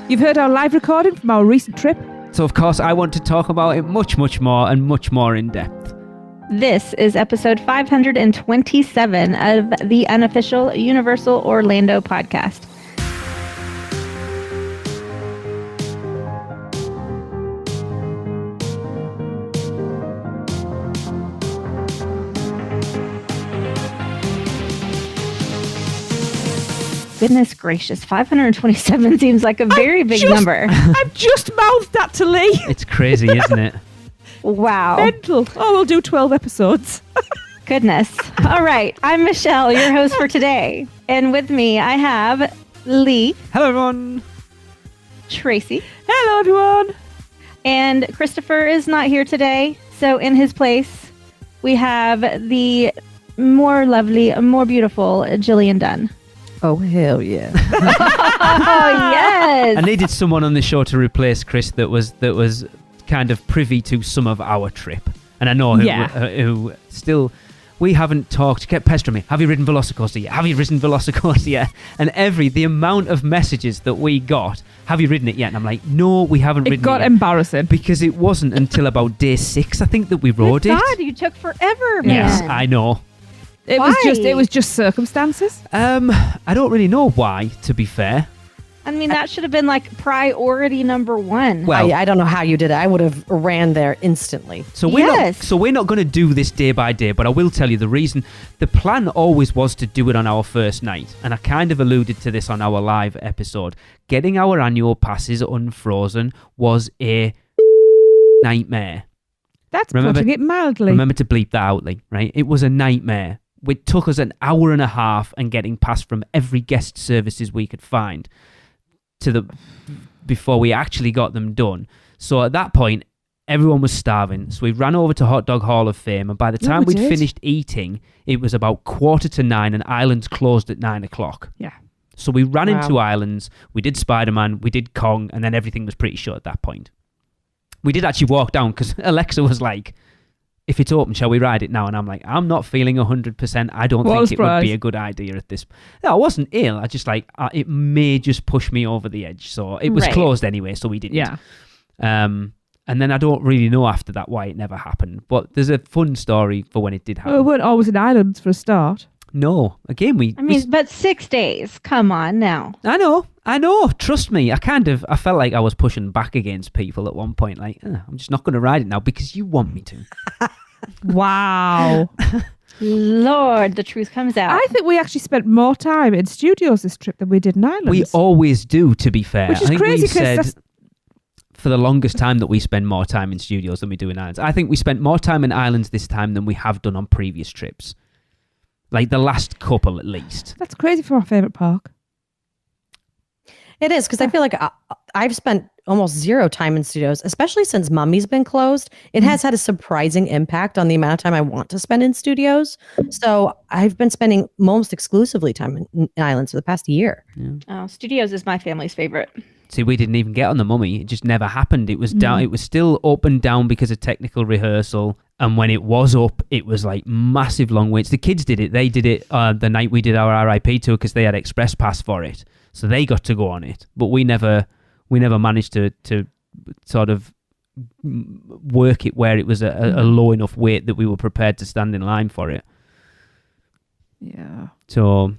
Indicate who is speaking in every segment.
Speaker 1: You've heard our live recording from our recent trip.
Speaker 2: So, of course, I want to talk about it much, much more and much more in depth.
Speaker 3: This is episode 527 of the unofficial Universal Orlando podcast. Goodness gracious, 527 seems like a very big number.
Speaker 1: I've just mouthed that to Lee.
Speaker 2: It's crazy, isn't it?
Speaker 3: Wow.
Speaker 1: Mental. Oh, we'll do 12 episodes.
Speaker 3: Goodness. All right. I'm Michelle, your host for today. And with me, I have Lee.
Speaker 2: Hello, everyone.
Speaker 3: Tracy.
Speaker 1: Hello, everyone.
Speaker 3: And Christopher is not here today. So in his place, we have the more lovely, more beautiful Jillian Dunn.
Speaker 4: Oh, hell yeah.
Speaker 3: Oh, yes.
Speaker 2: I needed someone on the show to replace Chris that was kind of privy to some of our trip. And I know who still... We haven't talked. Kept pestering me. Have you ridden Velocicoaster yet? Have you ridden Velocicoaster yet? And the amount of messages that we got, have you ridden it yet? And I'm like, no, we haven't ridden it.
Speaker 1: It got embarrassing.
Speaker 2: Because it wasn't until about day 6, I think, that we rode it.
Speaker 3: God, you took forever, man.
Speaker 2: Yes, I know.
Speaker 1: It was just circumstances.
Speaker 2: I don't really know why, to be fair.
Speaker 3: I mean, that should have been like priority number one.
Speaker 2: Well,
Speaker 4: I don't know how you did it. I would have ran there instantly.
Speaker 2: So we're not going to do this day by day, but I will tell you the reason. The plan always was to do it on our first night, and I kind of alluded to this on our live episode. Getting our annual passes unfrozen was a nightmare.
Speaker 1: That's putting it mildly.
Speaker 2: Remember to bleep that out, Lee, right? It was a nightmare. It took us an hour and a half and getting passed from every guest services we could find before we actually got them done. So at that point, everyone was starving. So we ran over to Hot Dog Hall of Fame, and by the time we'd finished eating, it was about 8:45, and Islands closed at 9:00.
Speaker 1: Yeah.
Speaker 2: So we ran into Islands, we did Spider-Man, we did Kong, and then everything was pretty shut at that point. We did actually walk down because Alexa was like, if it's open, shall we ride it now? And I'm like, I'm not feeling 100%. I don't think it would be a good idea at this. No, I wasn't ill. I just it may just push me over the edge. So it was closed anyway, so we didn't.
Speaker 1: Yeah.
Speaker 2: And then I don't really know after that why it never happened. But there's a fun story for when it did happen.
Speaker 1: Well, we weren't always in Ireland for a start.
Speaker 2: No. Again,
Speaker 3: but 6 days. Come on now.
Speaker 2: I know. Trust me. I felt like I was pushing back against people at one point. Like, I'm just not going to ride it now because you want me to.
Speaker 1: Wow.
Speaker 3: Lord, the truth comes out.
Speaker 1: I think we actually spent more time in studios this trip than we did in Ireland.
Speaker 2: We always do, to be fair.
Speaker 1: Which is crazy because
Speaker 2: for the longest time that we spend more time in studios than we do in islands. I think we spent more time in islands this time than we have done on previous trips. Like the last couple, at least.
Speaker 1: That's crazy for our favourite park.
Speaker 4: It is, because I feel like I've spent almost zero time in studios, especially since Mummy's been closed. It has had a surprising impact on the amount of time I want to spend in studios. So I've been spending almost exclusively time in islands for the past year.
Speaker 2: Yeah.
Speaker 3: Oh, studios is my family's favorite.
Speaker 2: See, we didn't even get on the Mummy. It just never happened. It was down. It was still up and down because of technical rehearsal. And when it was up, it was like massive long waits. The kids did it. They did it the night we did our RIP tour because they had express pass for it. So they got to go on it. But we never managed to sort of work it where it was a low enough wait that we were prepared to stand in line for it.
Speaker 1: Yeah.
Speaker 2: So.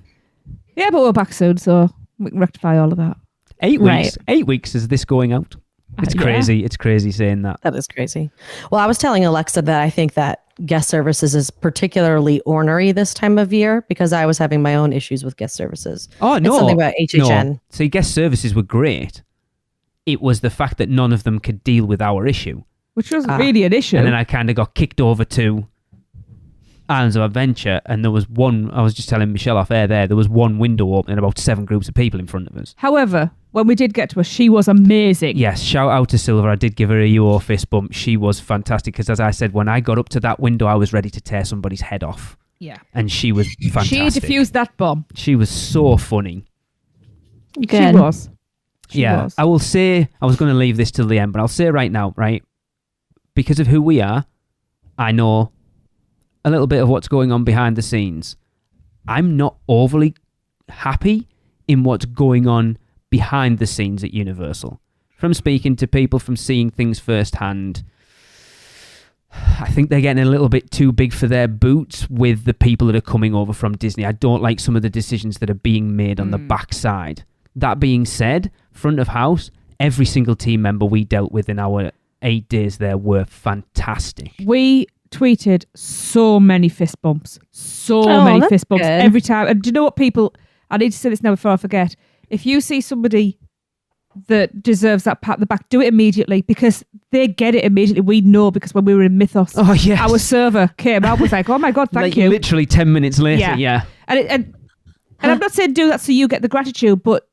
Speaker 1: Yeah, but we're back soon, so we can rectify all of that.
Speaker 2: 8 weeks. 8 weeks is this going out. It's crazy. Yeah. It's crazy saying that.
Speaker 4: That is crazy. Well, I was telling Alexa that I think that guest services is particularly ornery this time of year because I was having my own issues with guest services.
Speaker 2: Oh, no.
Speaker 4: It's something about HHN.
Speaker 2: No. See, guest services were great. It was the fact that none of them could deal with our issue.
Speaker 1: Which wasn't really an issue.
Speaker 2: And then I kind of got kicked over to Islands of Adventure, and there was one, I was just telling Michelle off air there was one window open and about 7 groups of people in front of us.
Speaker 1: However, when we did get to her, she was amazing.
Speaker 2: Yes, shout out to Silver. I did give her a UO fist bump. She was fantastic because, as I said, when I got up to that window, I was ready to tear somebody's head off.
Speaker 1: Yeah.
Speaker 2: And she was fantastic.
Speaker 1: She diffused that bomb.
Speaker 2: She was so funny.
Speaker 3: Good.
Speaker 1: She was. She
Speaker 2: yeah,
Speaker 1: was.
Speaker 2: I will say, I was going to leave this till the end, but I'll say right now, right, because of who we are, I know a little bit of what's going on behind the scenes. I'm not overly happy in what's going on behind the scenes at Universal. From speaking to people, from seeing things firsthand, I think they're getting a little bit too big for their boots with the people that are coming over from Disney. I don't like some of the decisions that are being made on the backside. That being said, front of house, every single team member we dealt with in our 8 days there were fantastic.
Speaker 1: We tweeted so many fist bumps. Many fist bumps
Speaker 3: good.
Speaker 1: every time. And do you know what, people? I need to say this now before I forget. If you see somebody that deserves that pat on the back, do it immediately, because they get it immediately. We know, because when we were in Mythos, our server came out, was like, oh my God, thank you.
Speaker 2: Literally 10 minutes later, yeah.
Speaker 1: And I'm not saying do that so you get the gratitude, but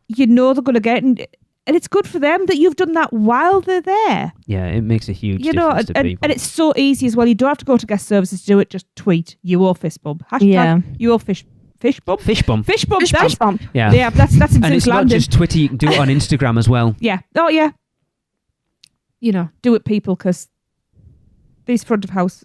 Speaker 1: you know they're going to get it. And it's good for them that you've done that while they're there.
Speaker 2: Yeah, it makes a huge difference to people.
Speaker 1: And it's so easy as well. You don't have to go to guest services to do it. Just tweet UO fist bump. Hashtag UO fish bump.
Speaker 2: Fish bump.
Speaker 1: Fish bump.
Speaker 3: Fish bump.
Speaker 2: Yeah,
Speaker 1: that's in
Speaker 2: and it's
Speaker 1: Landing.
Speaker 2: not just Twitter. You can do it on Instagram as well.
Speaker 1: Yeah. Oh, yeah. You know, do it, people, because these front of house.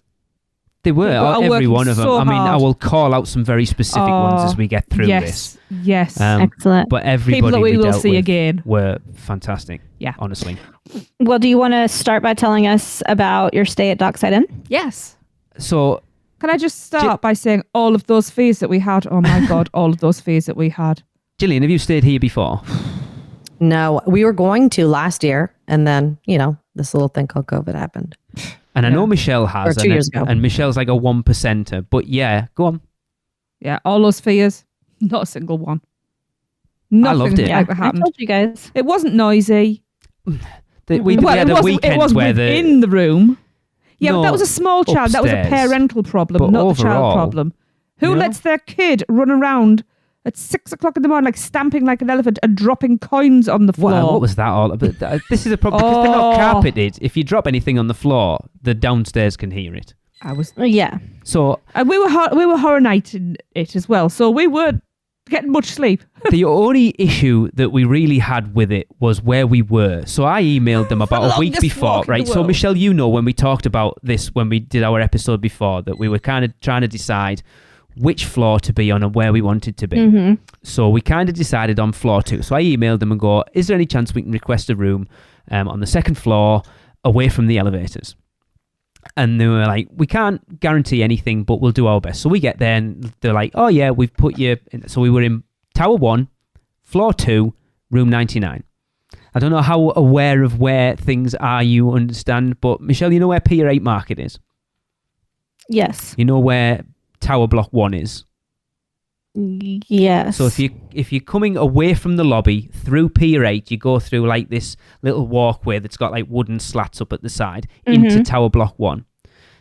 Speaker 2: They were, every
Speaker 1: working
Speaker 2: one of them.
Speaker 1: so
Speaker 2: I mean, I
Speaker 1: hard.
Speaker 2: will call out some very specific ones as we get through this.
Speaker 1: Yes.
Speaker 3: Excellent.
Speaker 2: But everybody
Speaker 1: People that we will
Speaker 2: dealt
Speaker 1: see
Speaker 2: with
Speaker 1: again
Speaker 2: were fantastic.
Speaker 1: Yeah.
Speaker 2: Honestly.
Speaker 3: Well, do you want to start by telling us about your stay at Dockside Inn?
Speaker 1: Yes.
Speaker 2: So,
Speaker 1: Can I just start by saying all of those fees that we had? Oh my God, all of those fees that we had.
Speaker 2: Gillian, have you stayed here before?
Speaker 4: No, we were going to last year, and then, this little thing called COVID happened.
Speaker 2: And I know Michelle has.
Speaker 4: Or 2 years ago.
Speaker 2: And Michelle's like a 1%er. But yeah, go on.
Speaker 1: Yeah, all those fees, not a single one. Nothing
Speaker 2: loved it.
Speaker 1: like that
Speaker 3: I
Speaker 1: happened.
Speaker 3: told you guys.
Speaker 1: It wasn't noisy.
Speaker 2: We had a weekend
Speaker 1: it wasn't
Speaker 2: where
Speaker 1: within the room. Yeah, but
Speaker 2: No,
Speaker 1: that was a small child. That was a
Speaker 2: upstairs.
Speaker 1: parental problem,
Speaker 2: But
Speaker 1: not the child
Speaker 2: overall,
Speaker 1: problem. Who
Speaker 2: you know?
Speaker 1: lets their kid run around at 6 o'clock in the morning, like stamping like an elephant and dropping coins on the floor?
Speaker 2: What was that all about? This is a problem because they're not
Speaker 1: Oh.
Speaker 2: carpeted. If you drop anything on the floor, the downstairs can hear it.
Speaker 3: Yeah.
Speaker 2: So
Speaker 1: And we were horror nighting it as well, so we weren't getting much sleep.
Speaker 2: the only issue that we really had with it was where we were. So I emailed them about a week
Speaker 1: longest
Speaker 2: before,
Speaker 1: walk in the
Speaker 2: right? So
Speaker 1: world.
Speaker 2: Michelle, when we talked about this when we did our episode before, that we were kind of trying to decide which floor to be on and where we wanted to be.
Speaker 3: Mm-hmm.
Speaker 2: So we kind of decided on floor 2. So I emailed them and go, is there any chance we can request a room on the second floor away from the elevators? And they were like, we can't guarantee anything, but we'll do our best. So we get there and they're like, oh yeah, we've put you in. So we were in Tower 1, floor 2, room 99. I don't know how aware of where things are you understand, but Michelle, you know where Pier 8 Market is?
Speaker 3: Yes.
Speaker 2: You know where Tower Block 1 is?
Speaker 3: Yes.
Speaker 2: So if you're coming away from the lobby through Pier 8, you go through like this little walkway that's got like wooden slats up at the side into Tower Block 1.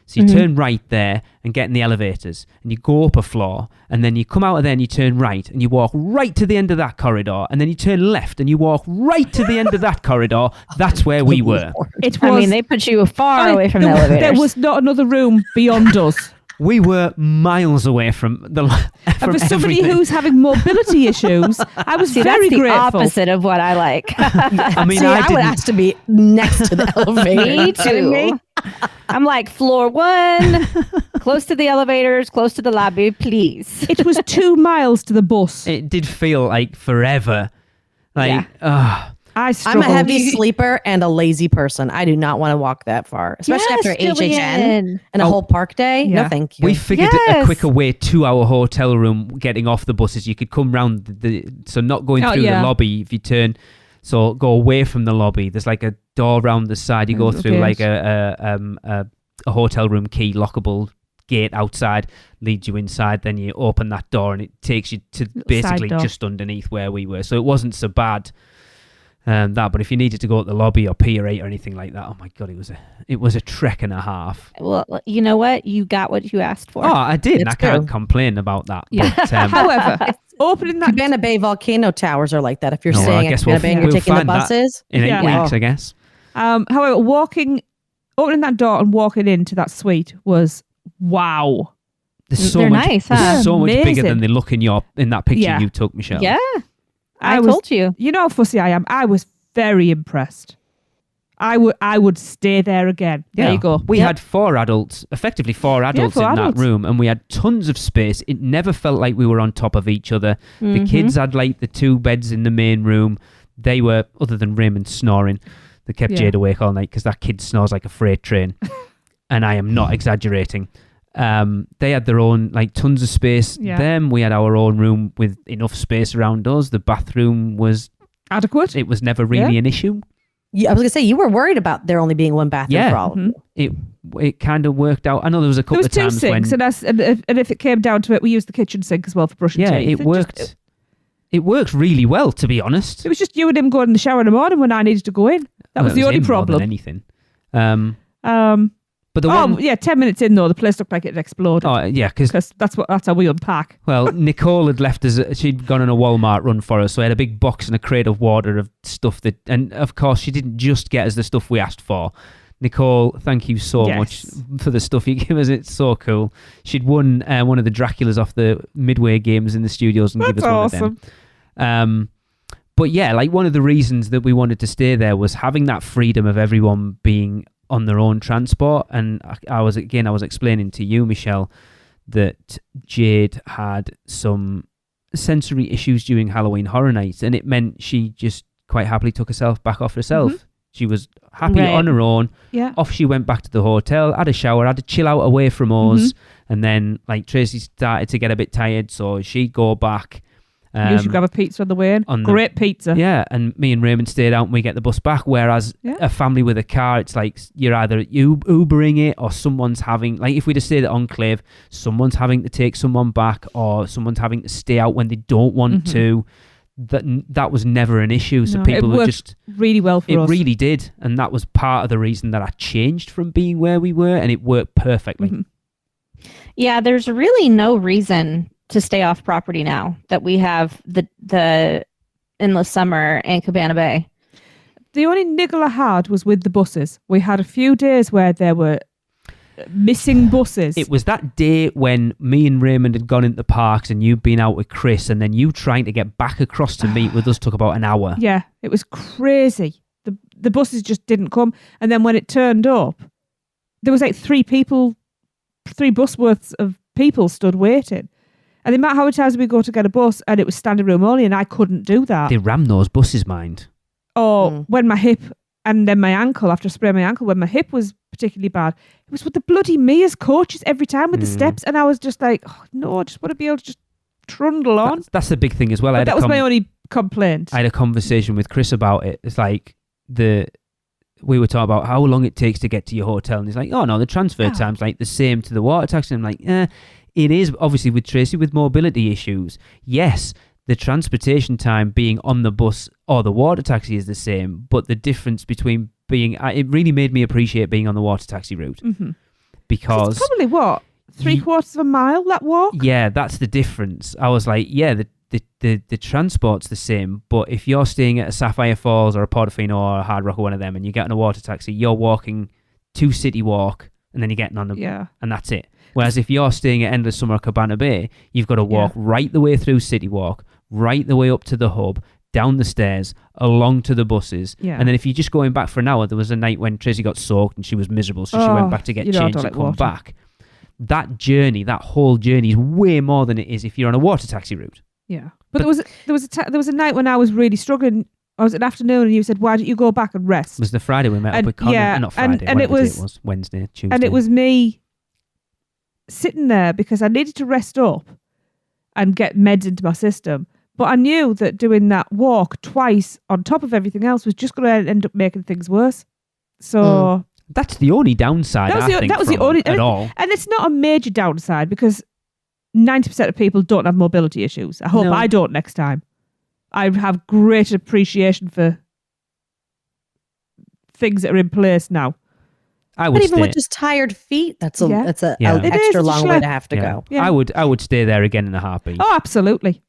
Speaker 2: So you turn right there and get in the elevators and you go up a floor and then you come out of there and you turn right and you walk right to the end of that corridor and then you turn left and you walk right to the end of that corridor. That's where we were.
Speaker 1: It was.
Speaker 3: I mean, they put you far away from the elevators.
Speaker 1: There was not another room beyond us.
Speaker 2: We were miles away from the.
Speaker 1: And for somebody who's having mobility issues, I was
Speaker 3: See,
Speaker 1: very
Speaker 3: that's the
Speaker 1: grateful.
Speaker 3: opposite of what I like.
Speaker 2: I mean,
Speaker 4: See,
Speaker 2: I
Speaker 4: I would
Speaker 2: didn't.
Speaker 4: ask to be next to the elevator.
Speaker 3: Me
Speaker 4: Kidding me?
Speaker 3: too. I'm like floor 1, close to the elevators, close to the lobby, please.
Speaker 1: It was 2 miles to the bus.
Speaker 2: It did feel like forever. Like,
Speaker 3: Yeah.
Speaker 1: I
Speaker 4: I'm
Speaker 1: struggled.
Speaker 4: a heavy sleeper and a lazy person. I do not want to walk that far, especially after HHN
Speaker 3: Jillian.
Speaker 4: and a whole park day.
Speaker 1: Yeah.
Speaker 4: No, thank you.
Speaker 2: we figured a
Speaker 3: Yes.
Speaker 2: quicker way to our hotel room getting off the buses. You could come round so not going through the lobby. If you turn, so go away from the lobby. There's like a door round the side. You go through like a hotel room key, lockable gate outside, leads you inside. Then you open that door and it takes you to basically
Speaker 1: door.
Speaker 2: just underneath where we were. So it wasn't so bad. But if you needed to go to the lobby or Pier 8 or anything like that, oh my God, it was a trek and a half.
Speaker 3: Well, you know what? You got what you asked for.
Speaker 2: Oh, I did. And I
Speaker 4: It's
Speaker 2: can't
Speaker 4: true.
Speaker 2: complain about that.
Speaker 1: Yeah.
Speaker 2: But,
Speaker 1: However, opening that
Speaker 4: Cabana Bay volcano towers are like that. If you're
Speaker 2: No, well, I
Speaker 4: staying at
Speaker 2: guess
Speaker 4: Cabana Bay and
Speaker 2: we'll
Speaker 4: you're taking the
Speaker 2: find that.
Speaker 4: buses,
Speaker 2: in 8
Speaker 1: Yeah.
Speaker 2: weeks, I guess.
Speaker 1: however, opening that door and walking into that suite was wow.
Speaker 2: There's so
Speaker 3: They're
Speaker 2: much,
Speaker 3: nice,
Speaker 2: there's
Speaker 3: huh?
Speaker 2: so much bigger
Speaker 1: Amazing.
Speaker 2: than they look in that picture
Speaker 1: Yeah.
Speaker 2: you took, Michelle.
Speaker 3: Yeah. I
Speaker 1: was-
Speaker 3: told you.
Speaker 1: You know how fussy I am. I was very impressed. I would stay there again.
Speaker 2: Yeah.
Speaker 1: There you go.
Speaker 2: We had effectively four adults in that room, and we had tons of space. It never felt like we were on top of each other. The kids had like the 2 beds in the main room. They were, other than Raymond snoring, they kept Jade awake all night because that kid snores like a freight train. And I am not exaggerating. They had their own, like, tons of space.
Speaker 1: Yeah.
Speaker 2: We had our own room with enough space around us. The bathroom was
Speaker 1: adequate.
Speaker 2: It was never really an issue.
Speaker 4: Yeah, I was going to say, you were worried about there only being one bathroom for all of you.
Speaker 2: It kind of worked out. I know there was a couple of times
Speaker 1: when... There was 2 sinks, and if it came down to it, we used the kitchen sink as well for brushing teeth.
Speaker 2: Yeah, it worked. It worked really well, to be honest.
Speaker 1: It was just you and him going in the shower in the morning when I needed to go in. That was the only problem.
Speaker 2: More than anything. But the
Speaker 1: 10 minutes in though, the place looked like it had exploded.
Speaker 2: Oh yeah, because
Speaker 1: that's how we unpack.
Speaker 2: Well, Nicole had left us. She'd gone on a Walmart run for us, so I had a big box and a crate of water of stuff and of course she didn't just get us the stuff we asked for. Nicole, thank you so much for the stuff you give us. It's so cool. She'd won one of the Draculas off the Midway games in the studios and give us one of them. But yeah, like one of the reasons that we wanted to stay there was having that freedom of everyone being on their own transport. And I was explaining to you, Michelle, that Jade had some sensory issues during Halloween Horror Nights, and it meant she just quite happily took herself back off herself. Mm-hmm. She was happy on her own. Yeah. Off she went back to the hotel, had a shower, had to chill out away from us, and then like Tracy started to get a bit tired, so she'd go back.
Speaker 1: You should grab a pizza on the way in. Great pizza.
Speaker 2: Yeah, and me and Raymond stayed out and we get the bus back, whereas a family with a car, it's like you're either Ubering it or someone's having, like if we'd have stayed at Enclave, someone's having to take someone back or someone's having to stay out when they don't want to. That was never an issue. So people were just
Speaker 1: really well for us.
Speaker 2: It really did. And that was part of the reason that I changed from being where we were, and it worked perfectly.
Speaker 3: Mm-hmm. Yeah, there's really no reason to stay off property now that we have the Endless Summer and Cabana Bay.
Speaker 1: The only niggle I had was with the buses. We had a few days where there were missing buses.
Speaker 2: It was that day when me and Raymond had gone into the parks and you'd been out with Chris, and then you trying to get back across to meet with us took about an hour.
Speaker 1: Yeah, it was crazy. The buses just didn't come. And then when it turned up, there was like 3 bus worths of people stood waiting. And the amount how many times we go to get a bus and it was standing room only, and I couldn't do that.
Speaker 2: They rammed those buses, mind.
Speaker 1: Or when my hip and then my ankle, after spraying my ankle, when my hip was particularly bad, it was with the bloody Mia's coaches every time with the steps. And I was just like, oh, no, I just want to be able to just trundle on.
Speaker 2: That's the big thing as well.
Speaker 1: That was my only complaint.
Speaker 2: I had a conversation with Chris about it. It's like we were talking about how long it takes to get to your hotel. And he's like, oh, no, the transfer time's like the same to the water taxi. And I'm like, it is obviously with Tracy with mobility issues. Yes, the transportation time being on the bus or the water taxi is the same, but the difference between it really made me appreciate being on the water taxi route because
Speaker 1: it's probably 3/4 of a mile that walk.
Speaker 2: Yeah, that's the difference. I was like, yeah, the transport's the same, but if you're staying at a Sapphire Falls or a Portofino or a Hard Rock or one of them, and you get on a water taxi, you're walking to City Walk, and then you're getting on and that's it. Whereas if you're staying at Endless Summer or Cabana Bay, you've got to walk right the way through City Walk, right the way up to the hub, down the stairs, along to the buses. Yeah. And then if you're just going back for an hour, there was a night when Tracy got soaked and she was miserable, so she went back to get changed and come back. That whole journey is way more than it is if you're on a water taxi route.
Speaker 1: Yeah. But there was a night when I was really struggling. I was an afternoon and you said, why don't you go back and rest?
Speaker 2: It was the Friday we met up with Connor.
Speaker 1: Yeah,
Speaker 2: not Friday,
Speaker 1: and it
Speaker 2: was Wednesday, Tuesday.
Speaker 1: And it was me sitting there because I needed to rest up and get meds into my system. But I knew that doing that walk twice on top of everything else was just going to end up making things worse. So
Speaker 2: that's the only downside. That was the only at all.
Speaker 1: And it's not a major downside because 90% of people don't have mobility issues. I hope I don't next time. I have great appreciation for things that are in place now.
Speaker 4: But even with just tired feet, that's an extra long way to have to go.
Speaker 2: Yeah. I would stay there again in a heartbeat.
Speaker 1: Oh, absolutely.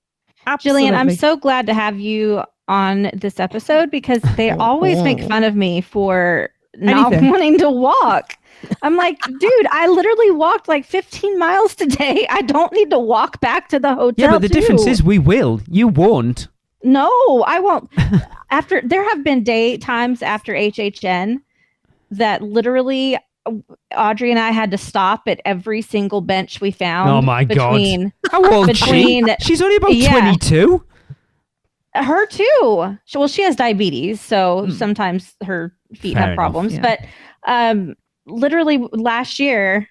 Speaker 3: Jillian, I'm so glad to have you on this episode because they always make fun of me for not wanting to walk. I'm like, dude, I literally walked like 15 miles today. I don't need to walk back to the hotel.
Speaker 2: Yeah, but the difference is we will. You won't.
Speaker 3: No, I won't. There have been times after HHN that literally Audrey and I had to stop at every single bench we found.
Speaker 2: Oh my God.
Speaker 3: How old is she?
Speaker 2: She's only about 22.
Speaker 3: Her too. She has diabetes, so sometimes her feet have problems. Yeah. But literally last year,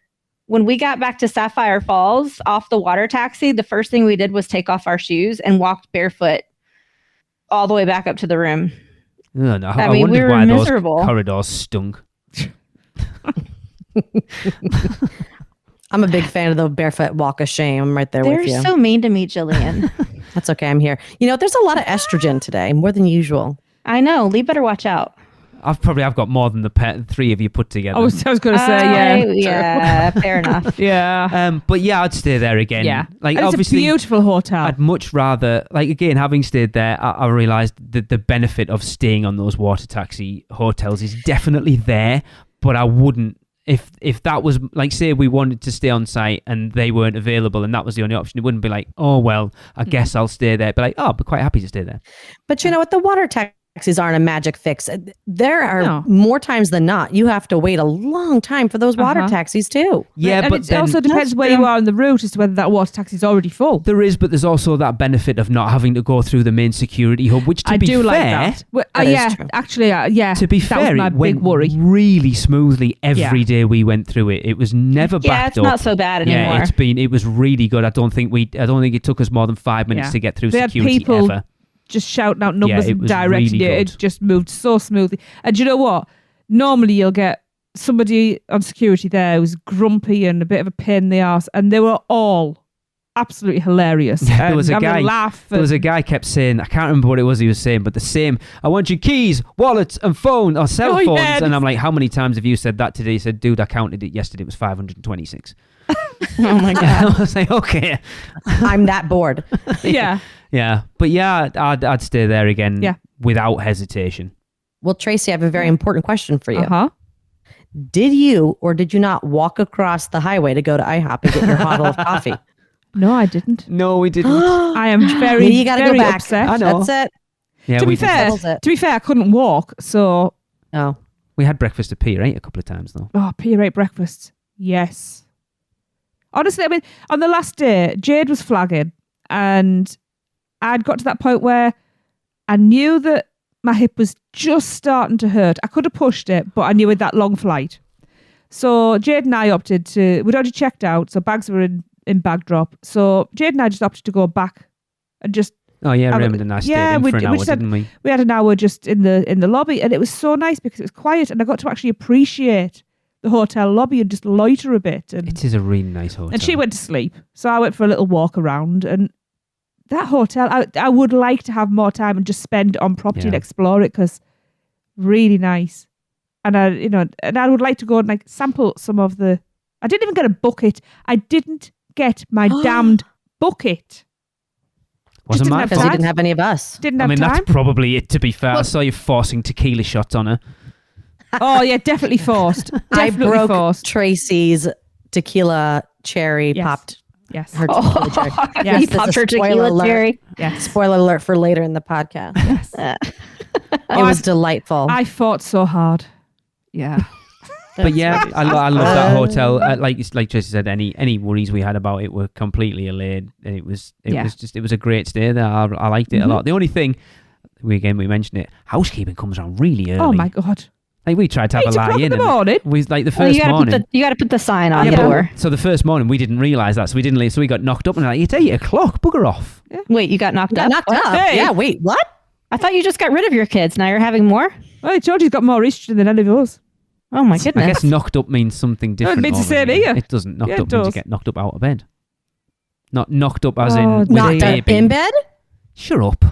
Speaker 3: when we got back to Sapphire Falls off the water taxi, the first thing we did was take off our shoes and walked barefoot all the way back up to the room.
Speaker 2: Oh, no. I mean, we were miserable. Those corridors stunk.
Speaker 4: I'm a big fan of the barefoot walk of shame. I'm right there with you.
Speaker 3: They're so mean to me, Jillian.
Speaker 4: That's okay. I'm here. There's a lot of estrogen today, more than usual.
Speaker 3: I know. Lee better watch out.
Speaker 2: I've got more than the three of you put together.
Speaker 1: I was going to say,
Speaker 3: yeah, fair enough.
Speaker 1: Yeah.
Speaker 2: But yeah, I'd stay there again.
Speaker 1: Yeah.
Speaker 2: Like,
Speaker 1: and
Speaker 2: obviously,
Speaker 1: it's a beautiful hotel.
Speaker 2: I'd much rather, like, again, having stayed there, I realised that the benefit of staying on those water taxi hotels is definitely there, but I wouldn't, if that was, like, say we wanted to stay on site and they weren't available and that was the only option, it wouldn't be like, oh, well, I guess I'll stay there. But like, oh, I'd be quite happy to stay there.
Speaker 4: But you know what? The water taxis aren't a magic fix. There are more times than not, you have to wait a long time for those water taxis too.
Speaker 2: Yeah,
Speaker 1: and
Speaker 2: but
Speaker 1: it also depends where you are on the route as to whether that water taxi is already full.
Speaker 2: There is, but there's also that benefit of not having to go through the main security hub, which to be fair,
Speaker 1: like that. Well, yeah, actually, yeah.
Speaker 2: To be fair,
Speaker 1: was my big worry.
Speaker 2: Really smoothly every day we went through it. It was never backed up.
Speaker 3: Yeah, it's not so bad anymore.
Speaker 2: Yeah, it was really good. I don't think it took us more than 5 minutes to get through security ever.
Speaker 1: Just shouting out numbers and directing
Speaker 2: really
Speaker 1: it. It just moved so smoothly. And you know what? Normally you'll get somebody on security there who's grumpy and a bit of a pain in the arse, and they were all absolutely hilarious.
Speaker 2: There was a guy.
Speaker 1: Laugh
Speaker 2: there was a guy kept saying, I can't remember what it was he was saying, but the same. I want your keys, wallets, and phone or cell phones. Yeah, and I'm like, how many times have you said that today? He said, dude, I counted it yesterday. It was 526.
Speaker 3: Oh my God.
Speaker 2: I was like, okay.
Speaker 4: I'm that bored.
Speaker 1: Yeah.
Speaker 2: Yeah. But yeah, I'd stay there again without hesitation.
Speaker 4: Well, Tracey, I have a very important question for you.
Speaker 1: Uh-huh.
Speaker 4: Did you or did you not walk across the highway to go to IHOP and get your bottle of coffee?
Speaker 1: No, I didn't.
Speaker 2: No, we didn't.
Speaker 1: I am very,
Speaker 4: you gotta
Speaker 1: very
Speaker 4: go back.
Speaker 1: upset.
Speaker 4: I know. That's it.
Speaker 2: Yeah,
Speaker 1: to be fair, I couldn't walk, so...
Speaker 4: Oh.
Speaker 2: We had breakfast at Pier 8 a couple of times, though.
Speaker 1: Oh, Pier 8 breakfast. Yes. Honestly, I mean, on the last day, Jade was flagging, and I'd got to that point where I knew that my hip was just starting to hurt. I could have pushed it, but I knew with that long flight. So Jade and I opted to... We'd already checked out, so bags were in bag drop. So Jade and I just opted to go back and just...
Speaker 2: Oh yeah, I remember the nice stayed in for an hour, didn't we?
Speaker 1: We had an hour just in the lobby, and it was so nice because it was quiet, and I got to actually appreciate the hotel lobby and just loiter a bit. And
Speaker 2: it is a really nice hotel.
Speaker 1: And she went to sleep, so I went for a little walk around. And that hotel, I would like to have more time and just spend on property and explore it, because really nice. And I would like to go and like sample some of the. I didn't even get a bucket. I didn't get my damned bucket.
Speaker 2: Wasn't my
Speaker 4: because you didn't have any of us.
Speaker 1: Didn't have time.
Speaker 2: That's probably it, to be fair. I saw you forcing tequila shots on her.
Speaker 1: Oh, yeah, definitely forced.
Speaker 4: I broke Tracey's tequila cherry popped.
Speaker 1: Yes.
Speaker 4: Her tequila cherry.
Speaker 3: Yes. You popped her tequila cherry.
Speaker 1: Yes.
Speaker 4: Spoiler alert for later in the podcast.
Speaker 1: Yes.
Speaker 4: It was delightful.
Speaker 1: I fought so hard. Yeah.
Speaker 2: But yeah, I love that hotel. Like Tracey said, any worries we had about it were completely allayed, and it was a great stay there. I liked it a lot. The only thing, we mentioned it, housekeeping comes around really early.
Speaker 1: Oh my God!
Speaker 2: Like we tried to have a lie in.
Speaker 1: In the morning.
Speaker 2: We like the first morning.
Speaker 3: You got to put the sign on the door.
Speaker 2: So the first morning we didn't realise that, so we didn't leave. So we got knocked up, and like, it's 8 o'clock. Bugger off.
Speaker 3: Yeah. Wait, you got knocked up?
Speaker 4: Hey. Yeah. Wait, what?
Speaker 3: I thought you just got rid of your kids. Now you're having more.
Speaker 1: Well, I told you he's got more estrogen than any of us.
Speaker 3: Oh my goodness.
Speaker 2: I guess knocked up means something different.
Speaker 1: It means the same here.
Speaker 2: It doesn't. Knocked up means you get knocked up out of bed. Not knocked up as in with
Speaker 4: knocked
Speaker 2: a baby.
Speaker 4: Up in bed?
Speaker 2: Shut up.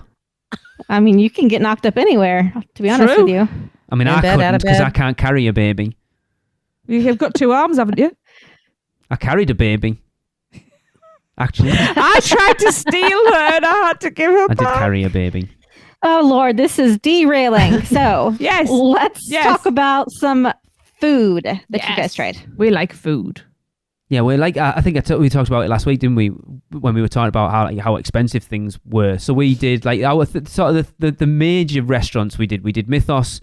Speaker 3: I mean, you can get knocked up anywhere, to be honest with you.
Speaker 2: I mean, I couldn't because I can't carry a baby.
Speaker 1: You've got 2 arms, haven't you?
Speaker 2: I carried a baby. Actually.
Speaker 1: I tried to steal her and I had to give her back.
Speaker 2: I did carry a baby.
Speaker 3: Oh, Lord, this is derailing. So let's talk about some food that you guys tried.
Speaker 1: We like food.
Speaker 2: Yeah, well, like I think we talked about it last week, didn't we? When we were talking about how expensive things were. So we did like our sort of the major restaurants we did. We did Mythos,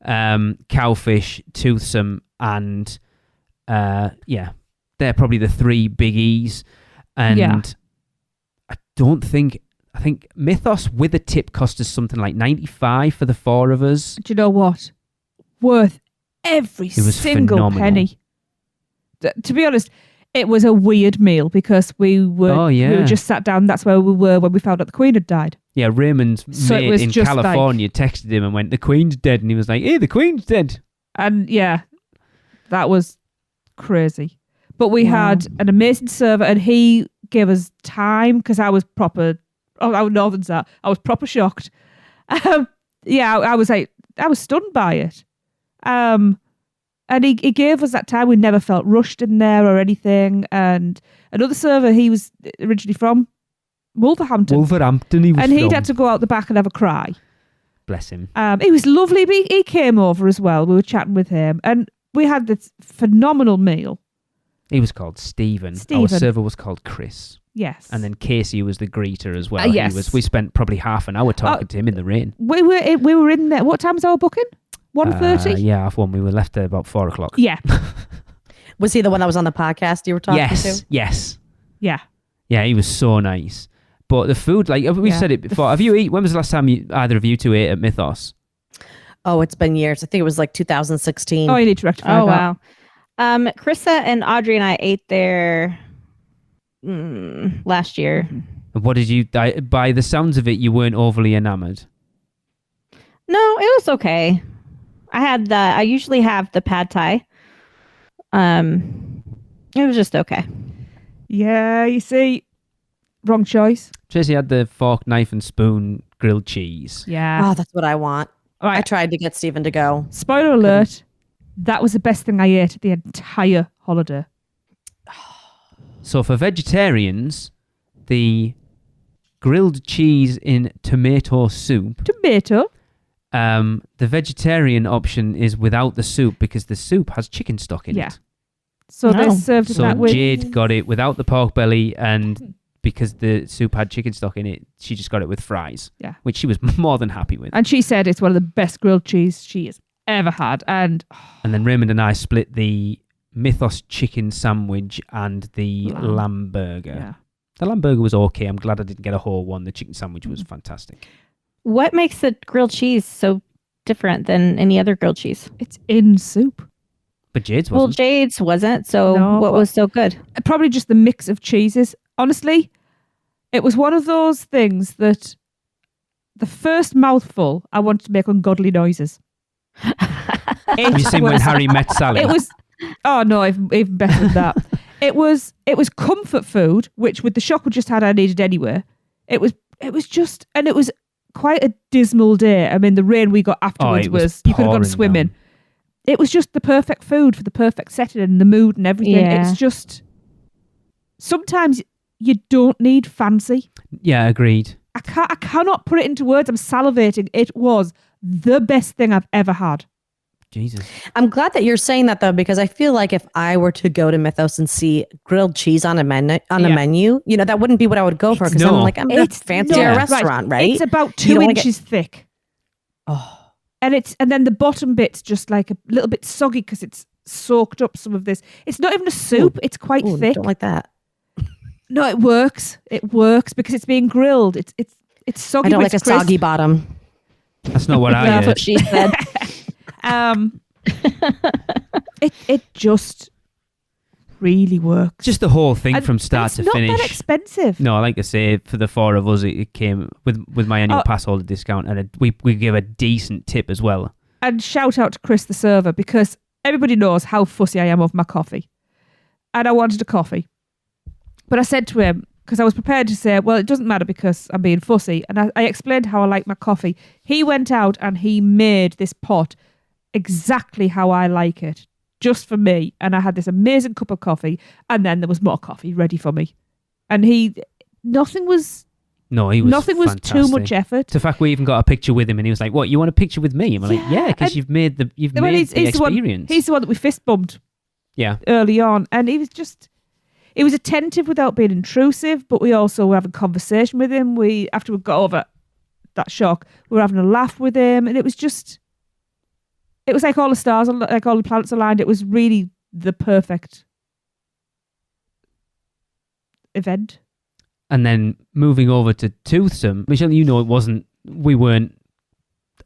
Speaker 2: Cowfish, Toothsome, and they're probably the three biggies. And I think Mythos with a tip cost us something like 95 for the four of us.
Speaker 1: Do you know what? Worth every single phenomenal. Penny. To be honest, it was a weird meal because we were just sat down. That's where we were when we found out the Queen had died.
Speaker 2: Yeah, Raymond's mate in California texted him and went, "The Queen's dead," and he was like, "Hey, the Queen's dead." And
Speaker 1: that was crazy. But we had an amazing server, and he gave us time because I was proper. Oh, how northern's that? I was proper shocked. I was stunned by it. And he gave us that time. We never felt rushed in there or anything. And another server, he was originally from Wolverhampton. He'd had to go out the back and have a cry.
Speaker 2: Bless him.
Speaker 1: He was lovely. But he came over as well. We were chatting with him. And we had this phenomenal meal.
Speaker 2: He was called Stephen. Our server was called Chris.
Speaker 1: Yes.
Speaker 2: And then Casey was the greeter as well.
Speaker 1: Yes.
Speaker 2: We spent probably half an hour talking to him in the rain.
Speaker 1: We were in there. What time was our booking? 1:30?
Speaker 2: Yeah, half one. We were left there about 4 o'clock.
Speaker 1: Yeah.
Speaker 4: Was he the one that was on the podcast you were talking to?
Speaker 2: Yes.
Speaker 1: Yeah.
Speaker 2: Yeah, he was so nice. But the food, like we've said it before. When was the last time either of you two ate at Mythos?
Speaker 4: Oh, it's been years. I think it was like 2016.
Speaker 1: Oh, you need to rectify that.
Speaker 3: Wow. Krista and Audrey and I ate there last year.
Speaker 2: What did you, by the sounds of it, you weren't overly enamored?
Speaker 3: No, it was okay. I usually have the pad thai. It was just okay.
Speaker 1: Yeah, you see, wrong choice.
Speaker 2: Tracey had the fork, knife and spoon grilled cheese.
Speaker 1: Yeah.
Speaker 4: Oh, that's what I want.
Speaker 1: All right.
Speaker 4: I tried to get Stephen to go.
Speaker 1: Spoiler alert, that was the best thing I ate the entire holiday.
Speaker 2: So for vegetarians, the grilled cheese in tomato soup.
Speaker 1: Tomato?
Speaker 2: The vegetarian option is without the soup because the soup has chicken stock in it.
Speaker 1: So they served that with...
Speaker 2: Jade got it without the pork belly, and because the soup had chicken stock in it, she just got it with fries.
Speaker 1: Yeah.
Speaker 2: Which she was more than happy with.
Speaker 1: And she said it's one of the best grilled cheese she has ever had. And
Speaker 2: then Raymond and I split the Mythos chicken sandwich and the lamb burger.
Speaker 1: Yeah.
Speaker 2: The lamb burger was okay. I'm glad I didn't get a whole one. The chicken sandwich was fantastic.
Speaker 3: What makes the grilled cheese so different than any other grilled cheese?
Speaker 1: It's in soup.
Speaker 2: But Jade's wasn't.
Speaker 3: Well, Jade's wasn't. So what was so good?
Speaker 1: Probably just the mix of cheeses. Honestly, it was one of those things that the first mouthful, I wanted to make ungodly noises.
Speaker 2: Have you seen When Harry Met Sally?
Speaker 1: It was... Oh, no, even better than that. It was comfort food, which with the shock we just had, I needed anyway. It was just... And it was quite a dismal day. I mean, the rain we got afterwards was you could have gone swimming. Down. It was just the perfect food for the perfect setting and the mood and everything. Yeah. It's just... Sometimes you don't need fancy.
Speaker 2: Yeah, agreed.
Speaker 1: I cannot put it into words. I'm salivating. It was the best thing I've ever had.
Speaker 2: Jesus.
Speaker 4: I'm glad that you're saying that though, because I feel like if I were to go to Mythos and see grilled cheese on a menu, you know, that wouldn't be what I would go for because I'm like, I'm in a fancier restaurant, right?
Speaker 1: It's about 2 inches thick.
Speaker 4: Oh.
Speaker 1: And then the bottom bit's just like a little bit soggy because it's soaked up some of this. It's not even a soup. It's quite thick.
Speaker 4: Don't like that.
Speaker 1: No, it works. It works because it's being grilled. It's soggy.
Speaker 4: I don't like a
Speaker 1: crisp.
Speaker 4: soggy bottom.
Speaker 2: That's not what I
Speaker 3: That's what she said.
Speaker 1: It just really works.
Speaker 2: Just the whole thing from start to finish.
Speaker 1: It's not that expensive.
Speaker 2: No, I like to say for the four of us, it came with my annual pass holder discount, and we give a decent tip as well.
Speaker 1: And shout out to Chris the server because everybody knows how fussy I am of my coffee, and I wanted a coffee, but I said to him because I was prepared to say, well, it doesn't matter because I'm being fussy, and I explained how I like my coffee. He went out and he made this pot exactly how I like it, just for me. And I had this amazing cup of coffee, and then there was more coffee ready for me. And nothing was
Speaker 2: fantastic.
Speaker 1: Too much effort.
Speaker 2: The fact we even got a picture with him, and he was like, "What, you want a picture with me?" And I'm like, "Yeah, because you've made the experience."
Speaker 1: He's the one that we fist bumped.
Speaker 2: Yeah,
Speaker 1: early on, and he was just he was attentive without being intrusive, but we also were having conversation with him. After we got over that shock, we were having a laugh with him, and it was like all the stars, like all the planets aligned. It was really the perfect event.
Speaker 2: And then moving over to Toothsome, Michelle, we weren't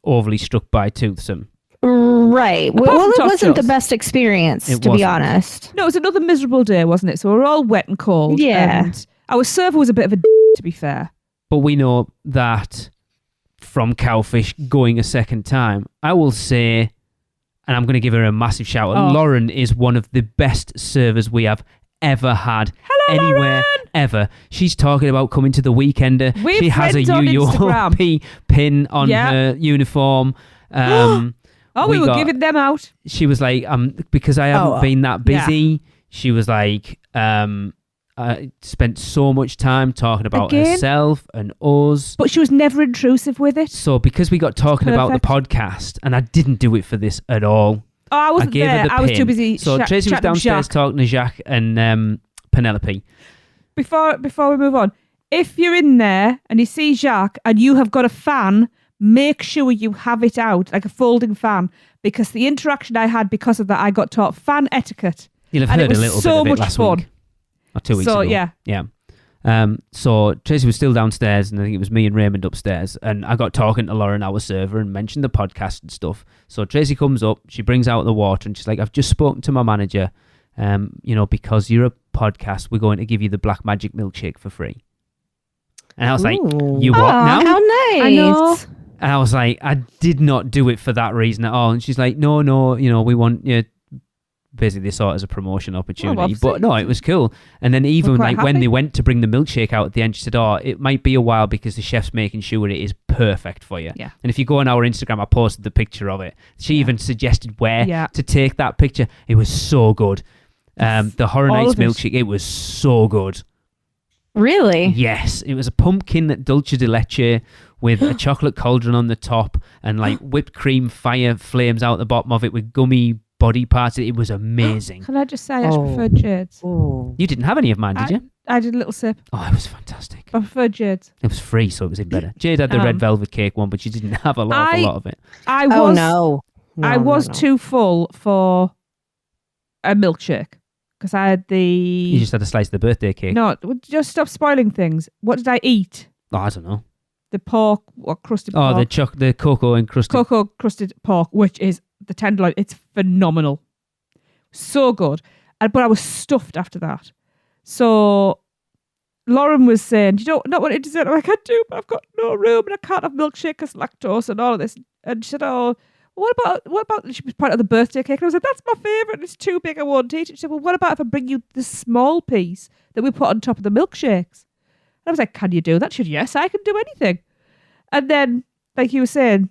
Speaker 2: overly struck by Toothsome.
Speaker 3: Right. Well, it wasn't the best experience, to be honest.
Speaker 1: No, it was another miserable day, wasn't it? So we were all wet and cold.
Speaker 3: Yeah.
Speaker 1: And our server was a bit of a to be fair.
Speaker 2: But we know that from Cowfish going a second time, I will say, and I'm going to give her a massive shout out, Lauren is one of the best servers we have ever had.
Speaker 1: Hello,
Speaker 2: anywhere
Speaker 1: Lauren!
Speaker 2: Ever. She's talking about coming to the Weekender. She has a UUOP pin on her uniform.
Speaker 1: We were giving them out.
Speaker 2: She was like, because I haven't been that busy. Yeah. She was like, I spent so much time talking about herself and us.
Speaker 1: But she was never intrusive with it.
Speaker 2: So because we got talking about the podcast, and I didn't do it for this at all.
Speaker 1: Oh, I wasn't there. I was too busy.
Speaker 2: So Tracey was downstairs talking to Jacques and Penelope.
Speaker 1: Before we move on, if you're in there and you see Jacques and you have got a fan, make sure you have it out, like a folding fan, because the interaction I had because of that, I got taught fan etiquette.
Speaker 2: You'll have heard a little bit of it last week. Or 2 weeks ago. Yeah. So Tracey was still downstairs, and I think it was me and Raymond upstairs, and I got talking to Lauren, our server, and mentioned the podcast and stuff. So Tracey comes up, she brings out the water, and she's like, I've just spoken to my manager, because you're a podcast, we're going to give you the Black Magic milkshake for free. And I was like, you what now?
Speaker 3: How nice.
Speaker 1: I know.
Speaker 2: And I was like, I did not do it for that reason at all. And she's like, no, we want you. Basically, they saw it as a promotion opportunity. But no, it was cool. And then even like when they went to bring the milkshake out at the end, she said, it might be a while because the chef's making sure it is perfect for you.
Speaker 1: Yeah.
Speaker 2: And if you go on our Instagram, I posted the picture of it. She even suggested where to take that picture. It was so good. The Horror Nights milkshake, it was so good.
Speaker 3: Really?
Speaker 2: Yes. It was a pumpkin dulce de leche with a chocolate cauldron on the top and like whipped cream fire flames out the bottom of it with gummy body parts. It was amazing.
Speaker 1: Can I just say I actually preferred Jade's?
Speaker 2: You didn't have any of mine, did you?
Speaker 1: I did a little sip.
Speaker 2: Oh, it was fantastic.
Speaker 1: I preferred Jade's.
Speaker 2: It was free, so it was better. Jade had the red velvet cake one, but she didn't have a lot of it.
Speaker 1: I was too full for a milkshake because I had
Speaker 2: You just had a slice of the birthday cake.
Speaker 1: No, just stop spoiling things. What did I eat?
Speaker 2: Oh, I don't know.
Speaker 1: The pork or crusted pork.
Speaker 2: Oh, the cocoa encrusted.
Speaker 1: Cocoa crusted pork, which is the tenderloin. It's phenomenal. So good. But I was stuffed after that. So Lauren was saying, do you not want a dessert? I'm like, I do, but I've got no room and I can't have milkshake because lactose and all of this. And she said, what about, she was pointing at the birthday cake. And I was like, that's my favourite. It's too big. I won't eat it. She said, well, what about if I bring you the small piece that we put on top of the milkshakes? And I was like, can you do that? She said, yes, I can do anything. And then, like you were saying,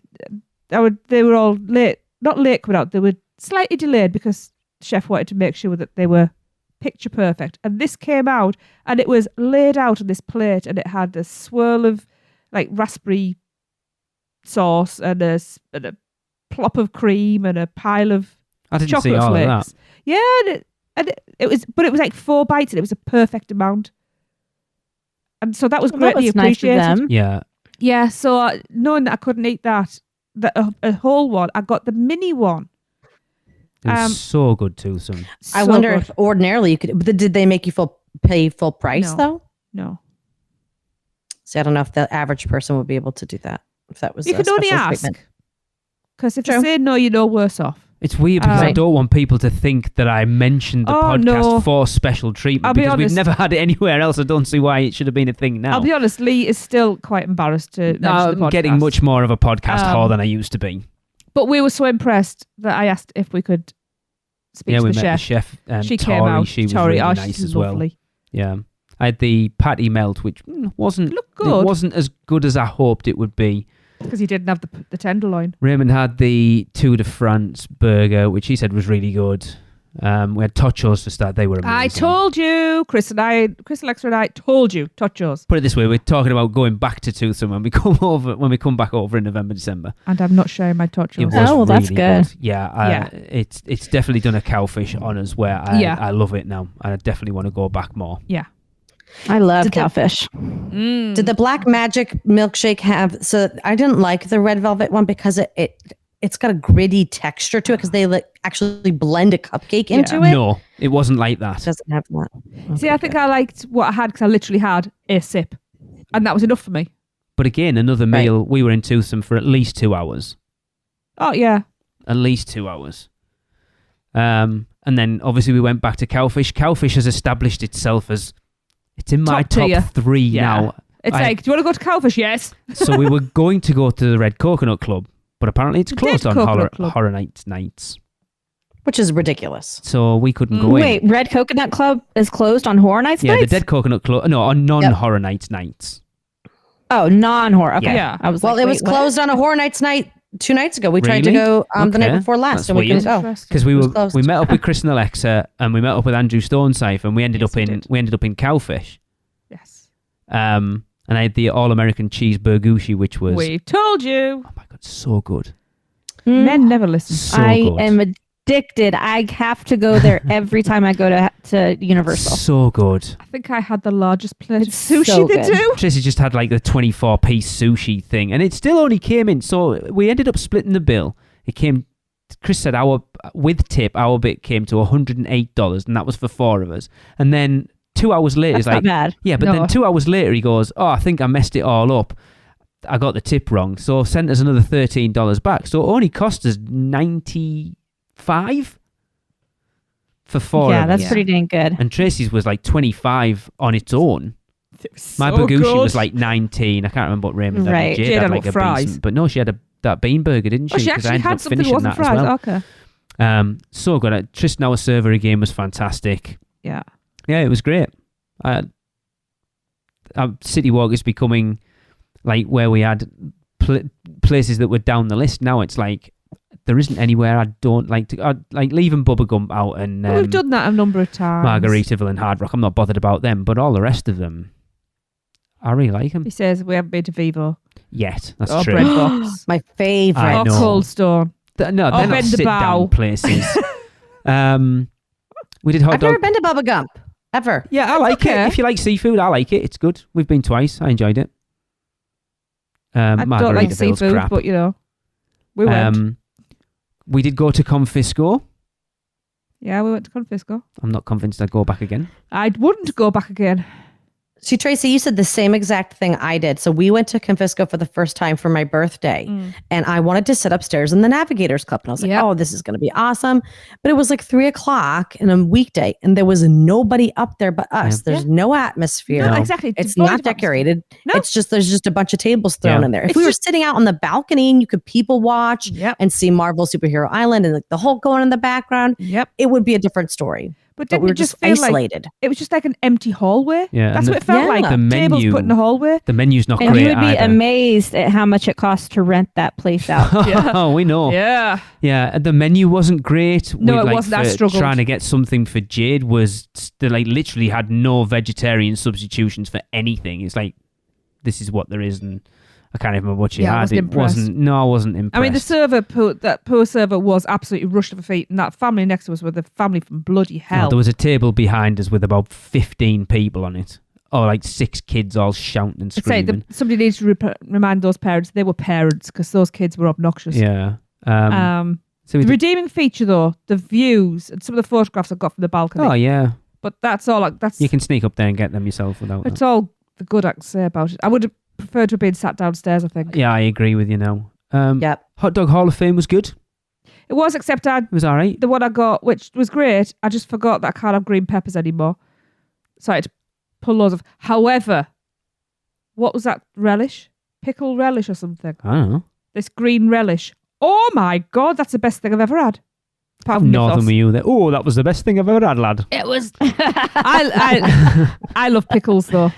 Speaker 1: they were all late, not late coming out. They were slightly delayed because the chef wanted to make sure that they were picture perfect. And this came out and it was laid out on this plate and it had a swirl of like raspberry sauce and a plop of cream and a pile of chocolate
Speaker 2: see all
Speaker 1: flakes.
Speaker 2: Of that.
Speaker 1: Yeah, and it was like 4 bites and it was a perfect amount. And so that was greatly appreciated.
Speaker 3: Nice of them.
Speaker 2: Yeah.
Speaker 1: Yeah, so knowing that I couldn't eat that a whole one, I got the mini one.
Speaker 2: It was so good too.
Speaker 4: I wonder if ordinarily you could, but did they make you pay full price though?
Speaker 1: No.
Speaker 4: See, I don't know if the average person would be able to do that. If that was
Speaker 1: you can only ask. Because if you say no, you're no worse off.
Speaker 2: It's weird because I don't want people to think that I mentioned the podcast for special treatment because we've never had it anywhere else. I don't see why it should have been a thing now.
Speaker 1: I'll be honest, Lee is still quite embarrassed to mention the podcast.
Speaker 2: I'm getting much more of a podcast whore than I used to be.
Speaker 1: But we were so impressed that I asked if we could speak to the chef.
Speaker 2: Yeah, we met the chef.
Speaker 1: She
Speaker 2: Tori,
Speaker 1: came out.
Speaker 2: She was really nice as well. Yeah. I had the patty melt, which wasn't good. It wasn't as good as I hoped it would be.
Speaker 1: Because he didn't have the tenderloin.
Speaker 2: Raymond had the Tour de France burger, which he said was really good. We had Tochos to start. They were amazing.
Speaker 1: I told you, Chris Alexa and I told you, Tochos.
Speaker 2: Put it this way, we're talking about going back to Toothsome when we come back over in November, December.
Speaker 1: And I'm not sharing my Tochos.
Speaker 3: That's good.
Speaker 2: Yeah, it's definitely done a cowfish on us where I love it now. I definitely want to go back more.
Speaker 1: Yeah.
Speaker 3: I love cowfish.
Speaker 4: Did the Black Magic milkshake have? So I didn't like the red velvet one because it's got a gritty texture to it because they actually blend a cupcake into it.
Speaker 2: No, it wasn't like that.
Speaker 4: It doesn't have that.
Speaker 1: See, I think I liked what I had because I literally had a sip, and that was enough for me.
Speaker 2: But again, another meal. We were in Toothsome for at least 2 hours.
Speaker 1: Oh yeah,
Speaker 2: at least 2 hours. And then obviously we went back to Cowfish. Cowfish has established itself as it's in my top 3 now.
Speaker 1: It's like, do you want to go to Cowfish? Yes.
Speaker 2: So we were going to go to the Red Coconut Club, but apparently it's closed on Horror Nights.
Speaker 4: Which is ridiculous.
Speaker 2: So we couldn't go in.
Speaker 3: Wait, Red Coconut Club is closed on Horror Nights?
Speaker 2: Yeah, the Dead Coconut Club. No, on non-Horror Nights.
Speaker 3: Oh, non-horror. Okay.
Speaker 1: Yeah.
Speaker 3: I was
Speaker 4: it was closed on a Horror Nights night 2 nights ago. We tried to go the night before last,
Speaker 2: That's
Speaker 4: and we couldn't go
Speaker 2: because we met up with Chris and Alexa, and we met up with Andrew Stonesyfe, and we ended up in Cowfish.
Speaker 1: Yes.
Speaker 2: And I had the all-American cheeseburgushi, which was
Speaker 1: We told you.
Speaker 2: oh my god, so good.
Speaker 1: Men never listen.
Speaker 2: So
Speaker 3: I
Speaker 2: good.
Speaker 3: am addicted. I have to go there every time I go to Universal.
Speaker 2: So good.
Speaker 1: I think I had the largest plate of
Speaker 3: It's
Speaker 1: sushi
Speaker 3: so
Speaker 1: they
Speaker 3: good.
Speaker 1: do.
Speaker 2: Tracy just had like the 24-piece sushi thing, and it still only came in. So we ended up splitting the bill. It came. Chris said with tip, our bit came to $108, and that was for 4 of us. And then 2 hours later,
Speaker 3: That's
Speaker 2: he's like,
Speaker 3: not bad.
Speaker 2: yeah, but then 2 hours later, he goes, oh, I think I messed it all up. I got the tip wrong, so sent us another $13 back. So it only cost us $95 for 4
Speaker 3: Yeah,
Speaker 2: of
Speaker 3: that's
Speaker 2: us.
Speaker 3: pretty dang good.
Speaker 2: And Tracy's was like 25 on its own. My
Speaker 1: So
Speaker 2: Bagushi
Speaker 1: good.
Speaker 2: was like 19. I can't remember what Raymond had.
Speaker 3: Right.
Speaker 2: Jade
Speaker 1: Jade
Speaker 2: had
Speaker 1: had,
Speaker 2: like
Speaker 1: like,
Speaker 2: a
Speaker 1: fries.
Speaker 2: decent, but no, she had that bean burger, didn't she?
Speaker 1: Oh, she
Speaker 2: 'Cause I
Speaker 1: actually
Speaker 2: ended
Speaker 1: had
Speaker 2: up
Speaker 1: something that
Speaker 2: finishing
Speaker 1: wasn't
Speaker 2: that as
Speaker 1: fries.
Speaker 2: well.
Speaker 1: Okay.
Speaker 2: So good. Tristan, our server again, was fantastic.
Speaker 1: Yeah.
Speaker 2: Yeah, it was great. City Walk is becoming like where we had places that were down the list. Now it's like there isn't anywhere I don't like to. Like leaving Bubba Gump out and
Speaker 1: We've done that a number of times.
Speaker 2: Margaritaville and Hard Rock. I'm not bothered about them, but all the rest of them, I really like them.
Speaker 1: He says we haven't been to Vivo.
Speaker 2: Yet, that's
Speaker 1: Or
Speaker 2: true.
Speaker 1: Bread Box.
Speaker 4: My favorite.
Speaker 2: I
Speaker 1: Or
Speaker 2: know.
Speaker 1: Cold Stone.
Speaker 2: No, they're
Speaker 1: Bend
Speaker 2: not
Speaker 1: the
Speaker 2: sit-down
Speaker 1: Bow.
Speaker 2: places. We did hot
Speaker 4: I've never
Speaker 2: dog.
Speaker 4: been to Bubba Gump ever.
Speaker 2: Yeah, I like
Speaker 1: okay.
Speaker 2: it. If you like seafood, I like it. It's good. We've been twice. I enjoyed it.
Speaker 1: I don't like
Speaker 2: Margaritaville's
Speaker 1: seafood,
Speaker 2: crap.
Speaker 1: but we went.
Speaker 2: We did go to Confisco.
Speaker 1: Yeah, we went to Confisco.
Speaker 2: I'm not convinced I'd go back again.
Speaker 1: I wouldn't go back again.
Speaker 4: See, Tracy, you said the same exact thing I did. So we went to Confisco for the first time for my birthday, and I wanted to sit upstairs in the Navigators Club. And I was like, oh, this is going to be awesome. But it was like 3:00 in a weekday, and there was nobody up there but us.
Speaker 2: Yeah.
Speaker 4: There's no atmosphere.
Speaker 1: No, exactly.
Speaker 4: It's
Speaker 1: Devoid
Speaker 4: not
Speaker 1: of
Speaker 4: decorated.
Speaker 1: No.
Speaker 4: It's just, there's just a bunch of tables thrown in there. If
Speaker 1: It's
Speaker 4: we were
Speaker 1: just-
Speaker 4: sitting out on the balcony and you could people watch
Speaker 1: Yep.
Speaker 4: and see Marvel Superhero Island and like the Hulk going in the background,
Speaker 1: Yep.
Speaker 4: it would be a different story.
Speaker 1: But
Speaker 4: But
Speaker 1: didn't
Speaker 4: we were
Speaker 1: it just
Speaker 4: just
Speaker 1: feel like
Speaker 4: isolated.
Speaker 1: it was just like an empty hallway?
Speaker 2: Yeah,
Speaker 1: That's
Speaker 2: and
Speaker 1: what it felt
Speaker 4: yeah.
Speaker 1: like.
Speaker 2: The
Speaker 1: Tables
Speaker 2: menu-
Speaker 1: put in a hallway.
Speaker 2: The menu's not
Speaker 3: And
Speaker 2: great
Speaker 3: you would be
Speaker 2: either.
Speaker 3: amazed at how much it costs to rent that place out.
Speaker 2: Oh, we know.
Speaker 1: Yeah.
Speaker 2: Yeah, the menu wasn't great.
Speaker 1: No, it wasn't. I struggled.
Speaker 2: Trying to get something for Jade was they like literally had no vegetarian substitutions for anything. It's like this is what there is, and I can't even remember what she
Speaker 1: Yeah, I
Speaker 2: had.
Speaker 1: wasn't
Speaker 2: It
Speaker 1: impressed.
Speaker 2: wasn't. No, I wasn't impressed.
Speaker 1: I mean, the server, that poor server was absolutely rushed to her feet, and that family next to us were the family from bloody hell.
Speaker 2: No, there was a table behind us with about 15 people on it. Or like 6 kids all shouting and
Speaker 1: I'd say
Speaker 2: screaming.
Speaker 1: somebody needs to remind those parents they were parents because those kids were obnoxious.
Speaker 2: Yeah. So we
Speaker 1: The
Speaker 2: did,
Speaker 1: redeeming feature, though, the views and some of the photographs I got from the balcony.
Speaker 2: oh yeah,
Speaker 1: But that's all. That's
Speaker 2: you can sneak up there and get them yourself without.
Speaker 1: That's
Speaker 2: that.
Speaker 1: all the good I can say about it. I would have preferred to have been sat downstairs, I think.
Speaker 2: Yeah, I agree with you now.
Speaker 4: Yep.
Speaker 2: Hot Dog Hall of Fame was good.
Speaker 1: It was, except
Speaker 2: It was all right.
Speaker 1: the one I got, which was great, I just forgot that I can't have green peppers anymore. So I had to pull loads of... However, what was that relish? Pickle relish or something?
Speaker 2: I don't know.
Speaker 1: This green relish. Oh my God, that's the best thing I've ever had. Apart
Speaker 2: How
Speaker 1: from
Speaker 2: northern
Speaker 1: mythos.
Speaker 2: were you there? Oh, that was the best thing I've ever had, lad.
Speaker 1: It was... I love pickles, though.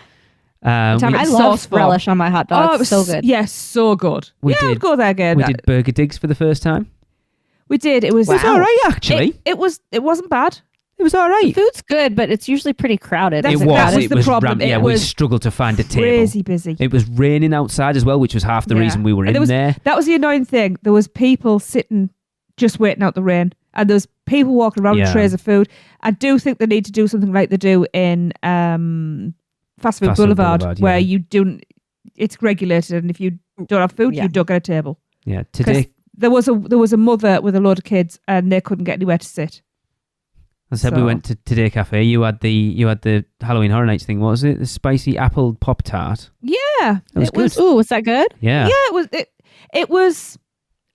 Speaker 2: Um,
Speaker 1: Tell
Speaker 2: we,
Speaker 1: me-
Speaker 3: I
Speaker 1: It's
Speaker 3: love
Speaker 1: sauce form.
Speaker 3: relish on my hot dog.
Speaker 1: Oh, it was
Speaker 3: so good.
Speaker 1: Yes, so good.
Speaker 2: We
Speaker 1: yeah,
Speaker 2: did-
Speaker 1: I'd go there again.
Speaker 2: we did Burger Digs for the first time.
Speaker 1: We did. It was
Speaker 2: It was all right, actually.
Speaker 1: It wasn't bad.
Speaker 2: It was all right.
Speaker 3: The food's good, but it's usually pretty crowded.
Speaker 1: That was the problem.
Speaker 2: Yeah, we struggled to find a table.
Speaker 1: Crazy busy.
Speaker 2: It was raining outside as well, which was half the reason we were in there.
Speaker 1: That was the annoying thing. There was people sitting just waiting out the rain, and there's people walking around with trays of food. I do think they need to do something like they do in Fast Food Boulevard, where you don't. It's regulated, and if you don't have food, you don't get a table.
Speaker 2: Yeah, today
Speaker 1: there was a mother with a load of kids, and they couldn't get anywhere to sit.
Speaker 2: I said we went to Today Cafe. You had the Halloween Horror Nights thing. What was it? The spicy apple Pop Tart.
Speaker 1: Yeah,
Speaker 2: it was good.
Speaker 3: Ooh, was that good?
Speaker 2: Yeah,
Speaker 1: yeah. It was.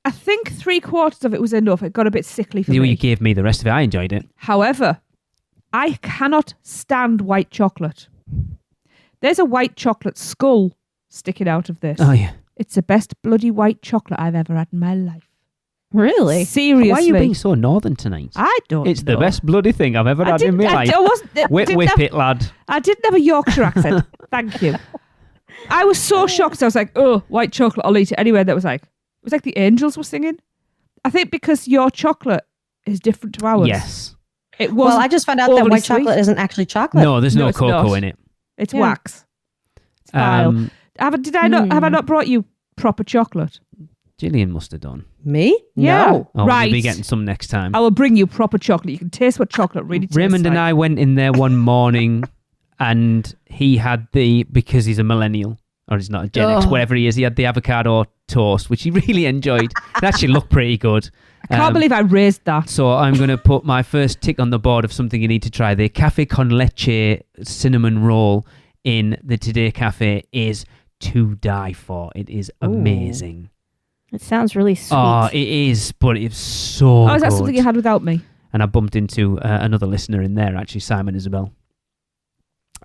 Speaker 1: I think 3/4 of it was enough. It got a bit sickly for me.
Speaker 2: You gave me the rest of it. I enjoyed it.
Speaker 1: However, I cannot stand white chocolate. There's a white chocolate skull sticking out of this.
Speaker 2: Oh yeah,
Speaker 1: it's the best bloody white chocolate I've ever had in my life.
Speaker 3: Really?
Speaker 1: Seriously.
Speaker 2: Why are you being so northern tonight?
Speaker 1: I don't know.
Speaker 2: It's the best bloody thing I've ever had in my life. Whip it, lad.
Speaker 1: I didn't have a Yorkshire accent. Thank you. I was so shocked. I was like, oh, white chocolate, I'll eat it anyway. That was like, it was like the angels were singing. I think because your chocolate is different to ours.
Speaker 2: Yes.
Speaker 1: It was.
Speaker 4: Well, I just found out that white chocolate isn't actually chocolate.
Speaker 2: No, there's no cocoa in it.
Speaker 1: It's wax. It's vile. Have I not brought you proper chocolate?
Speaker 2: Gillian must have done.
Speaker 4: Me?
Speaker 1: Yeah.
Speaker 4: No.
Speaker 2: Oh,
Speaker 1: right.
Speaker 2: We'll be getting some next time.
Speaker 1: I will bring you proper chocolate. You can taste what chocolate really tastes
Speaker 2: Raymond
Speaker 1: like.
Speaker 2: and I went in there one morning and he had because he's a millennial, or he's not a Gen X, whatever he is, he had the avocado toast, which he really enjoyed. It actually looked pretty good.
Speaker 1: I can't believe I raised that.
Speaker 2: So I'm going to put my first tick on the board of something you need to try. The Cafe con Leche cinnamon roll in the Today Cafe is to die for. It is amazing.
Speaker 3: It sounds really sweet.
Speaker 2: Oh, it is, but it's so
Speaker 1: is that
Speaker 2: good.
Speaker 1: something you had without me?
Speaker 2: And I bumped into another listener in there, actually, Simon Isabel.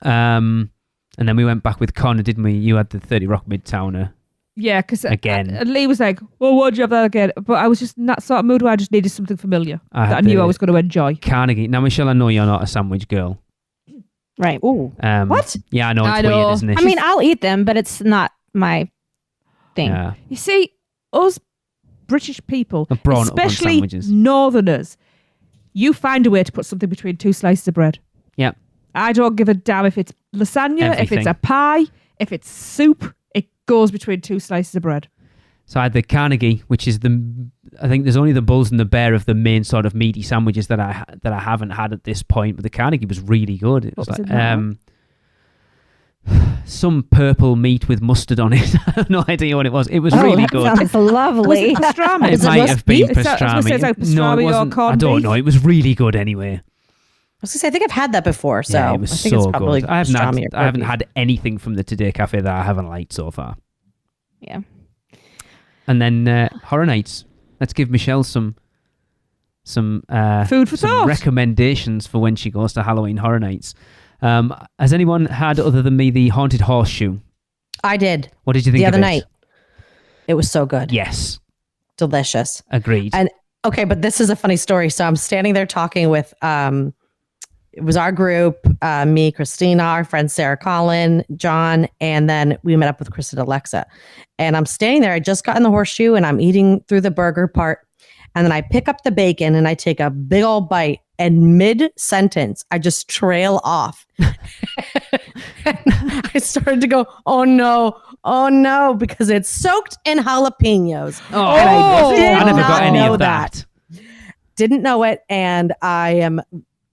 Speaker 2: And then we went back with Connor, didn't we? You had the 30 Rock Midtowner.
Speaker 1: Yeah, because
Speaker 2: again,
Speaker 1: Lee was like, well, why'd you have that again? But I was just in that sort of mood where I just needed something familiar that I knew I was going to enjoy.
Speaker 2: Carnegie. Now, Michelle, I know you're not a sandwich girl.
Speaker 3: Right. Ooh.
Speaker 4: What?
Speaker 2: Yeah, I know it's weird, isn't it?
Speaker 3: I mean, I'll eat them, but it's not my thing.
Speaker 2: Yeah.
Speaker 1: You see, us British people, especially
Speaker 2: sandwiches.
Speaker 1: Northerners, you find a way to put something between two slices of bread.
Speaker 2: Yeah.
Speaker 1: I don't give a damn if it's lasagna, if it's a pie, if it's soup, it goes between two slices of bread.
Speaker 2: So I had the Carnegie, which is I think there's only the Bulls and the Bear of the main sort of meaty sandwiches that I haven't had at this point, but the Carnegie was really good. It was some purple meat with mustard on it. I have no idea what it was. It was really good.
Speaker 3: Sounds lovely.
Speaker 1: Was it pastrami?
Speaker 2: It might have been pastrami.
Speaker 1: No, it wasn't.
Speaker 2: I don't know. It was really good anyway.
Speaker 4: I was going to say, I think I've had that before, so
Speaker 2: yeah, it was
Speaker 4: I think
Speaker 2: so
Speaker 4: it's probably
Speaker 2: good. I haven't had anything from the Today Cafe that I haven't liked so far.
Speaker 3: Yeah.
Speaker 2: And then Horror Nights. Let's give Michelle some
Speaker 1: food for thought.
Speaker 2: Recommendations for when she goes to Halloween Horror Nights. Has anyone had, other than me, the Haunted Horseshoe?
Speaker 4: I did.
Speaker 2: What did you think
Speaker 4: the
Speaker 2: of
Speaker 4: other
Speaker 2: it?
Speaker 4: night? It was so good.
Speaker 2: Yes.
Speaker 4: Delicious.
Speaker 2: Agreed.
Speaker 4: And okay, but this is a funny story. So I'm standing there talking with it was our group, me, Christina, our friend Sarah Collin, John, and then we met up with Chris and Alexa. And I'm standing there. I just got in the horseshoe and I'm eating through the burger part. And then I pick up the bacon and I take a big old bite. And mid-sentence, I just trail off. I started to go, oh no, because it's soaked in jalapenos.
Speaker 2: Oh, I never got any of that.
Speaker 4: Didn't know it, and I am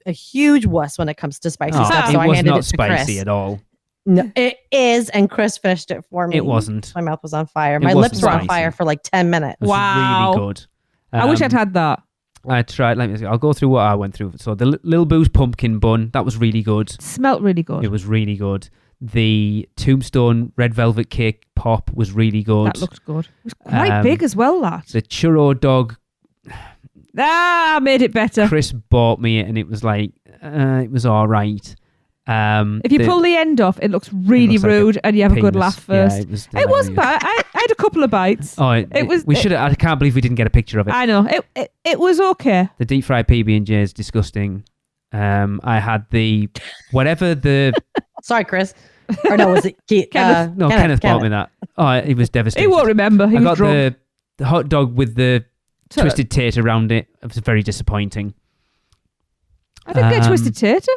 Speaker 4: a huge wuss when it comes to spicy stuff. So I handed it to Chris. It was not spicy
Speaker 2: at all.
Speaker 4: No, it is, and Chris finished it for me.
Speaker 2: It wasn't.
Speaker 4: My mouth was on fire. My lips were on fire for like 10 minutes.
Speaker 2: It was really good.
Speaker 1: I wish I'd had that.
Speaker 2: I tried. I'll go through what I went through. So the Lil Boo's pumpkin bun, that was really good.
Speaker 1: Smelt really good.
Speaker 2: It was really good. The Tombstone red velvet cake pop was really good.
Speaker 1: That looked good. It was quite big as well, that.
Speaker 2: The churro dog.
Speaker 1: I made it better.
Speaker 2: Chris bought me it and it was like, it was all right.
Speaker 1: If you pull the end off, it looks really rude, and you have a good laugh first. Yeah, it was bad. I had a couple of bites.
Speaker 2: Oh, it was. We should. I can't believe we didn't get a picture of it.
Speaker 1: I know it was okay.
Speaker 2: The deep fried PB&J is disgusting. I had the whatever the.
Speaker 4: Sorry, Chris. Or no, was it
Speaker 2: Kenneth? Kenneth bought me that. Oh, it was devastating.
Speaker 1: He won't remember. He was
Speaker 2: got
Speaker 1: drunk.
Speaker 2: the hot dog with the twisted tater around it. It was very disappointing.
Speaker 1: I think they're twisted tater.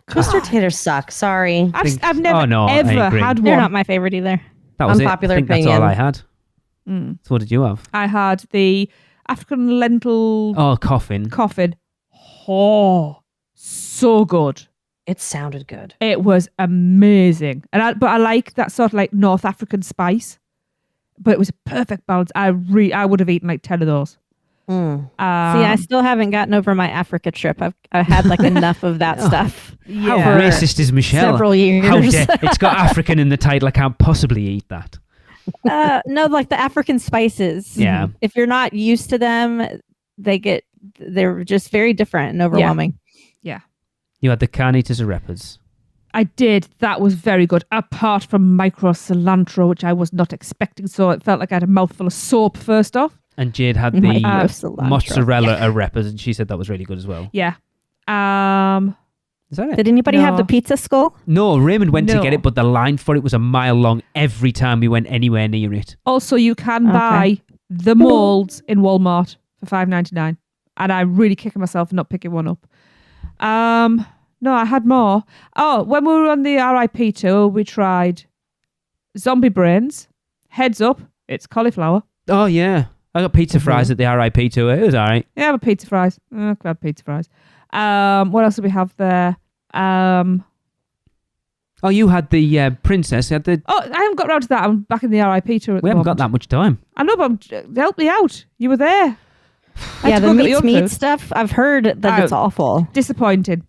Speaker 4: Twisted taters suck. Sorry.
Speaker 1: I've never ever had one.
Speaker 3: They're not my favorite either.
Speaker 2: That was
Speaker 4: Unpopular
Speaker 2: it. I think
Speaker 4: opinion.
Speaker 2: that's all I had. So what did you have?
Speaker 1: I had the African lentil
Speaker 2: coffin.
Speaker 1: Oh, so good.
Speaker 4: It sounded good.
Speaker 1: It was amazing. But I like that sort of like North African spice. But it was a perfect balance. I would have eaten like 10 of those.
Speaker 3: See, I still haven't gotten over my Africa trip. I had like enough of that stuff.
Speaker 2: How racist is Michelle?
Speaker 3: Several years.
Speaker 2: How it's got African in the title. I can't possibly eat that.
Speaker 3: No, like the African spices.
Speaker 2: Yeah.
Speaker 3: If you're not used to them, they're just very different and overwhelming.
Speaker 1: Yeah.
Speaker 2: You had the carnitas arepas.
Speaker 1: I did. That was very good. Apart from micro cilantro, which I was not expecting. So it felt like I had a mouthful of soap first off.
Speaker 2: And Jade had the mozzarella arepas, and she said that was really good as well.
Speaker 1: Yeah.
Speaker 2: Is that it?
Speaker 3: Did anybody have the pizza skull?
Speaker 2: No, Raymond went to get it, but the line for it was a mile long every time we went anywhere near it.
Speaker 1: Also, you can buy the molds in Walmart for $5.99. And I'm really kicking myself for not picking one up. No, I had more. Oh, when we were on the RIP tour, we tried zombie brains. Heads up, it's cauliflower.
Speaker 2: Oh, yeah. I got pizza fries at the RIP tour. It was all right.
Speaker 1: Yeah, I have pizza fries. I have pizza fries. What else do we have there?
Speaker 2: Oh, you had the princess. You had the...
Speaker 1: Oh, I haven't got round to that. I'm back in the RIP tour at
Speaker 2: We
Speaker 1: the
Speaker 2: haven't
Speaker 1: moment.
Speaker 2: got that much time.
Speaker 1: I know, but help me out. You were there.
Speaker 3: Yeah, the meat stuff, I've heard that it's awful.
Speaker 1: Disappointing.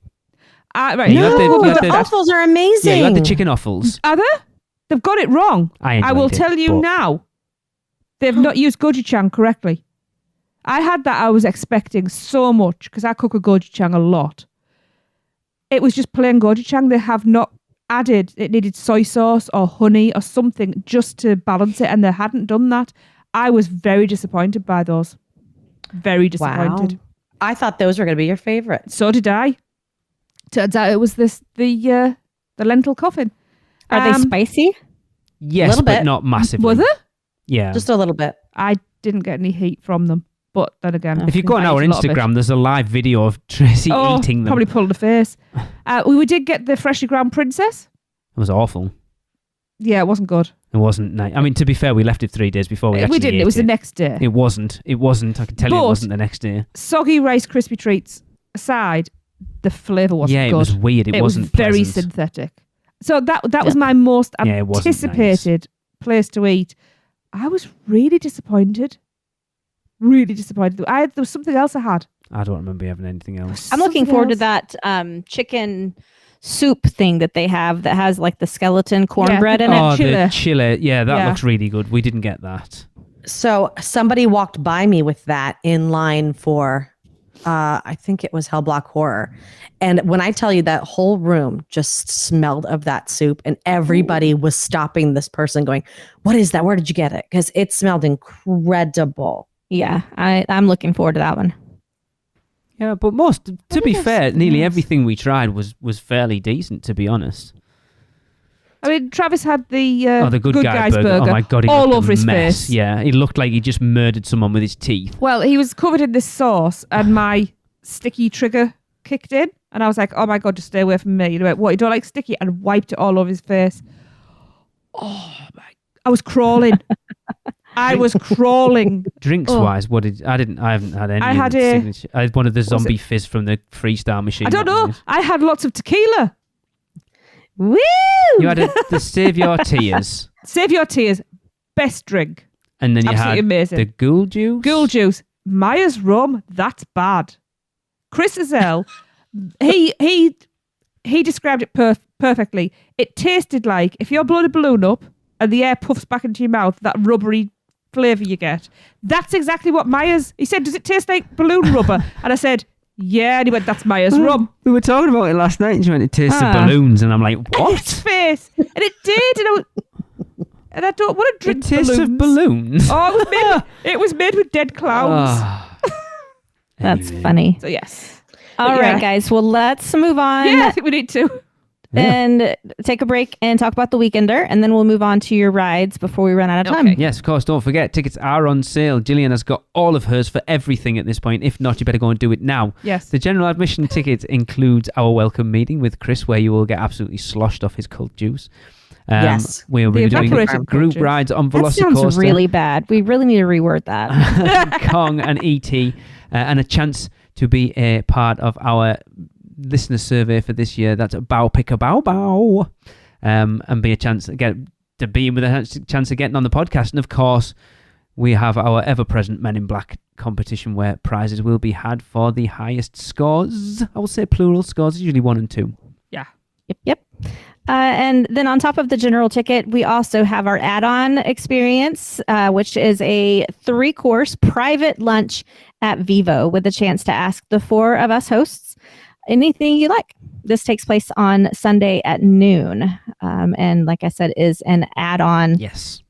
Speaker 1: Right.
Speaker 4: The offals are amazing.
Speaker 2: Yeah, you had the chicken offals.
Speaker 1: Are there? They've got it wrong. I will tell you now. They've not used gochujang correctly. I had that. I was expecting so much because I cook a gochujang a lot. It was just plain gochujang. They have not added, it needed soy sauce or honey or something just to balance it, and they hadn't done that. I was very disappointed by those. Very disappointed.
Speaker 4: Wow. I thought those were going to be your favorite.
Speaker 1: So did I. Turns out it was the lentil coffin.
Speaker 3: Are they spicy?
Speaker 2: Yes, but not massively.
Speaker 1: Was it?
Speaker 2: Yeah.
Speaker 4: Just a little bit.
Speaker 1: I didn't get any heat from them. But then again,
Speaker 2: if you go on our Instagram, there's a live video of Tracy eating them.
Speaker 1: Probably pulled a face. We did get the freshly ground princess.
Speaker 2: It was awful.
Speaker 1: Yeah, it wasn't good.
Speaker 2: It wasn't nice. I mean, to be fair, we left it 3 days before we actually
Speaker 1: didn't.
Speaker 2: ate
Speaker 1: It was the next day.
Speaker 2: It wasn't. I can tell you it wasn't the next day.
Speaker 1: Soggy Rice Krispie treats aside, the flavour wasn't good.
Speaker 2: Yeah, it was weird. It wasn't
Speaker 1: very
Speaker 2: pleasant.
Speaker 1: synthetic. So that was my most anticipated place to eat. I was really disappointed. Really disappointed. There was something else I had.
Speaker 2: I don't remember having anything else.
Speaker 3: I'm looking forward to that chicken soup thing that they have that has like the skeleton cornbread in it.
Speaker 2: Oh, the chile. Yeah, that looks really good. We didn't get that.
Speaker 4: So somebody walked by me with that in line for, I think it was Hell Block Horror. And when I tell you that whole room just smelled of that soup and everybody was stopping this person going, what is that? Where did you get it? Because it smelled incredible.
Speaker 3: Yeah, I'm looking forward to that one.
Speaker 2: Yeah, but to be fair, nearly everything we tried was fairly decent, to be honest.
Speaker 1: I mean, Travis had the
Speaker 2: good guy burger. Oh my God, he
Speaker 1: all
Speaker 2: looked
Speaker 1: over
Speaker 2: a
Speaker 1: his
Speaker 2: mess.
Speaker 1: face.
Speaker 2: Yeah, he looked like he just murdered someone with his teeth.
Speaker 1: Well, he was covered in this sauce, and my sticky trigger kicked in, and I was like, "Oh my God, just stay away from me!" You know what? You don't like sticky, and wiped it all over his face. Oh my! I was crawling. I was crawling.
Speaker 2: Drinks wise, I haven't had any. I had one of the zombie fizz from the Freestar machine.
Speaker 1: I don't know. I had lots of tequila.
Speaker 3: Woo!
Speaker 2: You had the Save Your Tears.
Speaker 1: Save Your Tears, best drink.
Speaker 2: And then you
Speaker 1: absolutely
Speaker 2: had
Speaker 1: amazing.
Speaker 2: The Ghoul Juice.
Speaker 1: Ghoul Juice. Myers rum, that's bad. Chris Azell, he described it perfectly. It tasted like if you're blowing a balloon up and the air puffs back into your mouth, that rubbery flavour you get. That's exactly what Myers... He said, does it taste like balloon rubber? And I said, yeah. And he went, that's Myers rum.
Speaker 2: We were talking about it last night and she went, it tastes of balloons. And I'm like, what?
Speaker 1: And his face. And it did. And I don't want to drink
Speaker 2: balloons. It tastes of balloons?
Speaker 1: Oh, it was made with dead clowns.
Speaker 3: That's funny.
Speaker 1: So, yes.
Speaker 3: All right, guys. Well, let's move on.
Speaker 1: Yeah, I think we need to.
Speaker 3: and take a break and talk about the Weekender, and then we'll move on to your rides before we run out of time.
Speaker 2: Yes, of course. Don't forget, tickets are on sale. Gillian has got all of hers for everything at this point. If not, you better go and do it now.
Speaker 1: Yes.
Speaker 2: The general admission ticket includes our welcome meeting with Chris, where you will get absolutely sloshed off his cult juice.
Speaker 4: Yes.
Speaker 2: We'll be doing group rides on Velocicoaster.
Speaker 3: That sounds really bad. We really need to reword that.
Speaker 2: Kong and E.T. And a chance to be a part of our listener survey for this year. That's Bow Pick a Bow Bow. And be a chance to be with a chance of getting on the podcast. And of course, we have our ever-present Men in Black competition where prizes will be had for the highest scores. I will say plural scores, usually 1 and 2.
Speaker 1: Yeah.
Speaker 3: Yep. And then on top of the general ticket, we also have our add-on experience, which is a 3-course private lunch at Vivo with a chance to ask the 4 of us hosts anything you like. This takes place on Sunday at noon. And like I said, is an add-on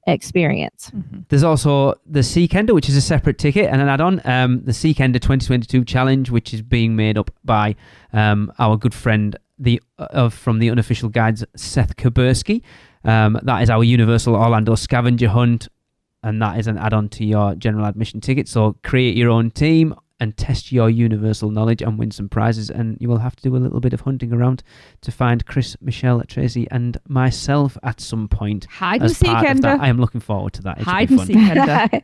Speaker 3: experience.
Speaker 2: Mm-hmm. There's also the Seekender, which is a separate ticket and an add-on. The Seekender 2022 Challenge, which is being made up by our good friend from the Unofficial Guides, Seth Kuberski. That is our Universal Orlando Scavenger Hunt, and that is an add-on to your general admission ticket. So create your own team and test your universal knowledge and win some prizes, and you will have to do a little bit of hunting around to find Chris, Michelle, Tracy and myself at some point.
Speaker 1: Hide and seek, Ender.
Speaker 2: I am looking forward to that.
Speaker 1: Hide and seek, Ender.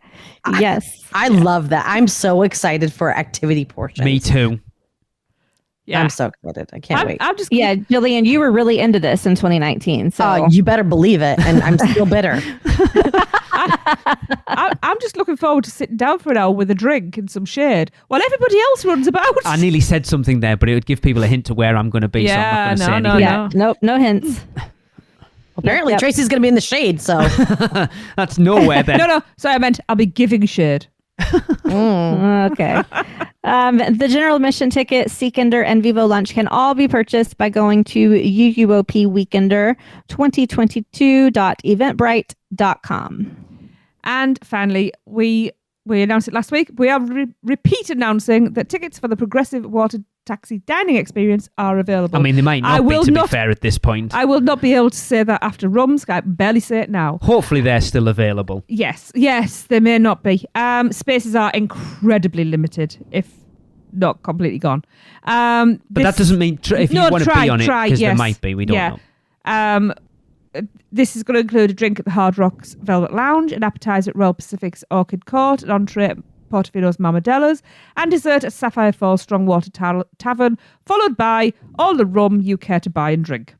Speaker 3: Yes.
Speaker 4: I love that. I'm so excited for activity portions.
Speaker 2: Me too.
Speaker 4: Yeah. I'm so excited. I can't wait.
Speaker 3: Jillian, you were really into this in 2019. So
Speaker 4: you better believe it. And I'm still bitter.
Speaker 1: I'm just looking forward to sitting down for an hour with a drink and some shade while everybody else runs about.
Speaker 2: I nearly said something there, but it would give people a hint to where I'm going to be.
Speaker 1: Yeah,
Speaker 2: so I'm not going to say anything.
Speaker 3: Nope, no hints.
Speaker 4: Apparently, Tracy's going to be in the shade, so.
Speaker 2: That's nowhere then.
Speaker 1: No. Sorry, I meant I'll be giving shade.
Speaker 3: Okay. The general admission ticket, Seekender, and Vivo Lunch can all be purchased by going to UUOP Weekender 2022.eventbrite.com.
Speaker 1: And finally, we announced it last week. We are repeat announcing that tickets for the Progressive Water Taxi dining experience are available.
Speaker 2: I mean, they might not be, to be fair, at this point.
Speaker 1: I will not be able to say that after Rums. I can barely say it now.
Speaker 2: Hopefully they're still available.
Speaker 1: Yes, they may not be. Spaces are incredibly limited, if not completely gone.
Speaker 2: But that doesn't mean if you want to be on it, because there might be. We don't know.
Speaker 1: This is going to include a drink at the Hard Rock's Velvet Lounge, an appetizer at Royal Pacific's Orchid Court, an entree at Portofino's Mamadella's, and dessert at Sapphire Falls Strongwater Tavern, followed by all the rum you care to buy and drink.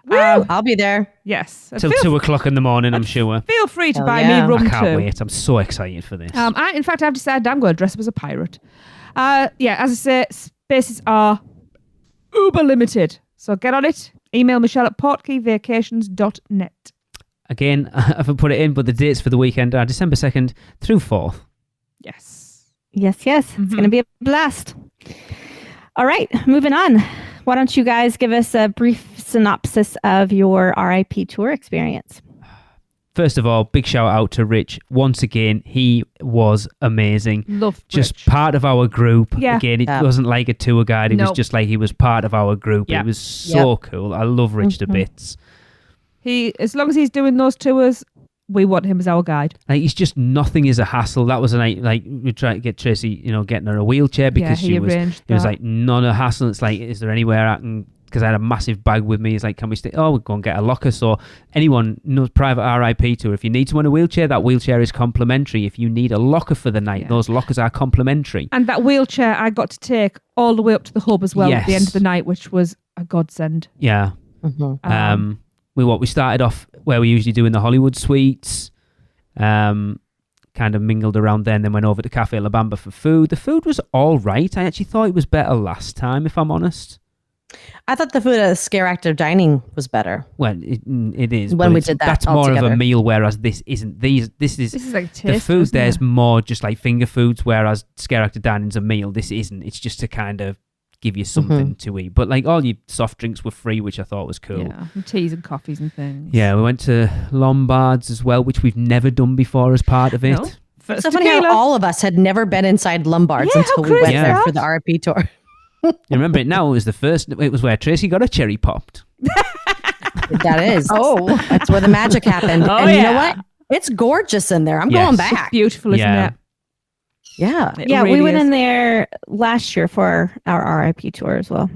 Speaker 4: I'll be there.
Speaker 1: Yes.
Speaker 2: Till 2 o'clock in the morning, I'm sure.
Speaker 1: Feel free to buy me rum too.
Speaker 2: I can't wait. I'm so excited for this.
Speaker 1: In fact, I've decided I'm going to dress up as a pirate. As I say, spaces are uber limited. So get on it. Email Michelle at portkeyvacations.net.
Speaker 2: Again, I haven't put it in, but the dates for the weekend are December 2nd through 4th.
Speaker 1: Yes.
Speaker 3: Mm-hmm. It's going to be a blast. All right, moving on. Why don't you guys give us a brief synopsis of your RIP tour experience?
Speaker 2: First of all, big shout out to Rich. Once again, he was amazing.
Speaker 1: Loved
Speaker 2: Just
Speaker 1: Rich.
Speaker 2: part of our group.
Speaker 1: Yeah.
Speaker 2: Again, it wasn't like a tour guide. It was just like he was part of our group. It was so cool. I love Rich to bits.
Speaker 1: As long as he's doing those tours, we want him as our guide.
Speaker 2: Like, he's just nothing is a hassle. That was a night, like, we tried to get Tracy, getting her a wheelchair because
Speaker 1: he arranged
Speaker 2: it was like none a hassle. It's like, is there anywhere I can, because I had a massive bag with me. It's like, can we stay? Oh, we'll go and get a locker. So anyone knows private RIP tour, if you need someone in a wheelchair, that wheelchair is complimentary. If you need a locker for the night, those lockers are complimentary.
Speaker 1: And that wheelchair I got to take all the way up to the hub as well at the end of the night, which was a godsend.
Speaker 2: Yeah. Mm-hmm. We started off where we usually do in the Hollywood Suites, kind of mingled around there, and then went over to Cafe La Bamba for food. The food was all right. I actually thought it was better last time, if I'm honest.
Speaker 4: I thought the food at Scare Active Dining was better.
Speaker 2: Well, it is.
Speaker 4: When we did that,
Speaker 2: that's more of a meal, whereas this isn't. This is
Speaker 1: like taste,
Speaker 2: the food there's more just like finger foods, whereas Scare Active Dining's a meal. This isn't. It's just to kind of give you something to eat. But like all your soft drinks were free, which I thought was cool.
Speaker 1: Yeah, and teas and coffees and things.
Speaker 2: Yeah, we went to Lombard's as well, which we've never done before as part of it.
Speaker 1: No.
Speaker 4: It's so funny how all of us had never been inside Lombard's until we went there for the RP tour.
Speaker 2: You remember it now? It was the first. It was where Tracy got a cherry popped.
Speaker 4: That is. Oh, that's where the magic happened.
Speaker 1: Oh,
Speaker 4: and you know what? It's gorgeous in there. I'm going back.
Speaker 1: It's beautiful, isn't it?
Speaker 4: Yeah.
Speaker 3: Yeah,
Speaker 1: really
Speaker 3: we went
Speaker 1: is.
Speaker 3: in there last year for our RIP tour as well.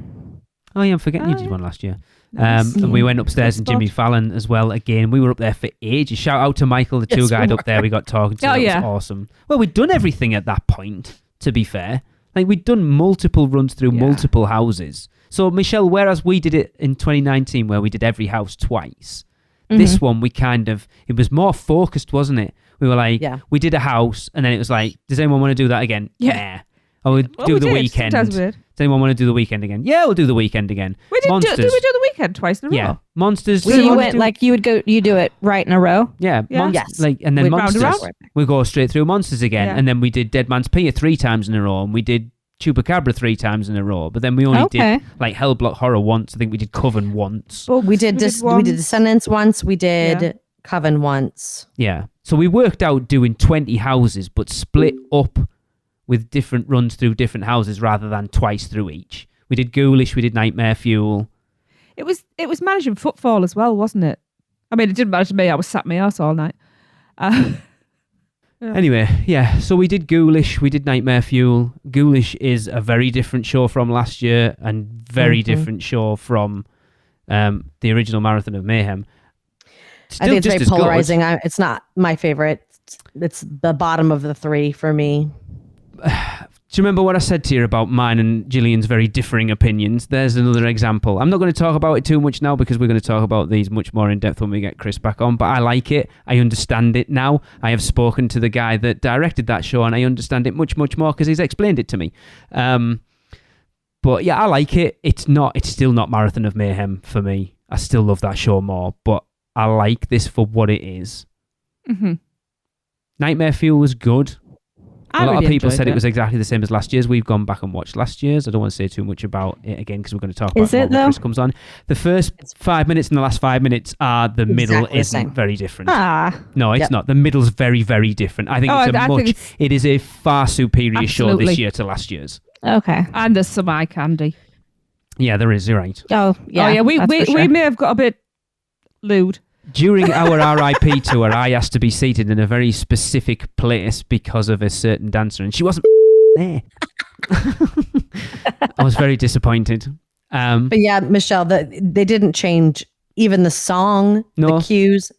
Speaker 2: Oh yeah, I'm forgetting you did one last year. And we went upstairs and Jimmy Fallon as well. Again, we were up there for ages. Shout out to Michael, the tour guide up there. We got talking to. That was awesome. Well, we'd done everything at that point. To be fair, like we'd done multiple runs through multiple houses. So Michelle, whereas we did it in 2019, where we did every house twice, this one it was more focused, wasn't it? We were like, we did a house, and then it was like, does anyone want to do that again? Yeah. Or we'd do the weekend. Does anyone want to do the weekend again? Yeah, we'll do the weekend again.
Speaker 1: We did Monsters. Did we do the weekend twice in a row?
Speaker 2: Yeah, Monsters.
Speaker 3: So you went like you do it right in a row.
Speaker 2: Yeah,
Speaker 1: yes.
Speaker 2: And then Monsters.
Speaker 1: Round.
Speaker 2: We go straight through Monsters again, and then we did Dead Man's Pier 3 times in a row, and we did Chupacabra 3 times in a row. But then we only did like Hell Block Horror once. I think we did Coven once.
Speaker 4: Well, we did Descendants once. We did Coven once.
Speaker 2: Yeah, so we worked out doing 20 houses, but split up with different runs through different houses rather than twice through each. We did Ghoulish, we did Nightmare Fuel.
Speaker 1: It was managing footfall as well, wasn't it? I mean, it didn't manage me. I was sat my ass all night.
Speaker 2: Anyway, so we did Ghoulish, we did Nightmare Fuel. Ghoulish is a very different show from last year and very different show from the original Marathon of Mayhem.
Speaker 4: I think it's very polarizing. It's not my favorite. It's the bottom of the 3 for me.
Speaker 2: Do you remember what I said to you about mine and Gillian's very differing opinions? There's another example. I'm not going to talk about it too much now because we're going to talk about these much more in depth when we get Chris back on, but I like it. I understand it now. I have spoken to the guy that directed that show and I understand it much, much more because he's explained it to me. But yeah, I like it. It's still not Marathon of Mayhem for me. I still love that show more, but I like this for what it is.
Speaker 1: Mm-hmm.
Speaker 2: Nightmare Fuel was good. A lot of people said
Speaker 1: it
Speaker 2: was exactly the same as last year's. We've gone back and watched last year's. I don't want to say too much about it again because we're going to talk about it when Chris comes on. The first 5 minutes and the last 5 minutes are the middle isn't very different. No, it's not. The middle's very, very different. I think it is a far superior show this year to last year's.
Speaker 3: Okay.
Speaker 1: And there's some eye candy.
Speaker 2: Yeah, there is. You're right.
Speaker 3: Oh, yeah.
Speaker 1: We may have got a bit lewd.
Speaker 2: During our RIP tour, I asked to be seated in a very specific place because of a certain dancer, and she wasn't there. I was very disappointed.
Speaker 4: But yeah, Michelle, they didn't change even the song, the cues,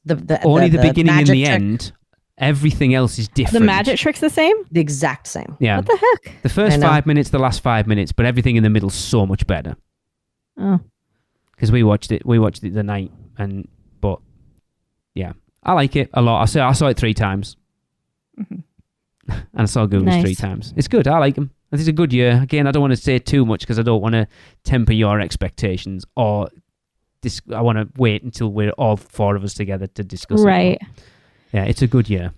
Speaker 2: only the beginning and the
Speaker 4: trick.
Speaker 2: End. Everything else is different.
Speaker 3: The magic trick's the same?
Speaker 4: The exact same.
Speaker 2: Yeah.
Speaker 3: What the heck?
Speaker 2: The first 5 minutes, the last 5 minutes, but everything in the middle's so much better.
Speaker 3: Oh. Because
Speaker 2: we watched it the night, but yeah, I like it a lot. I saw it 3 times.
Speaker 1: Mm-hmm.
Speaker 2: And I saw Ghoulish 3 times. It's good. I like them. It's a good year. Again, I don't want to say too much because I don't want to temper your expectations or I want to wait until we're all 4 of us together to discuss it.
Speaker 3: Right.
Speaker 2: Yeah, it's a good year.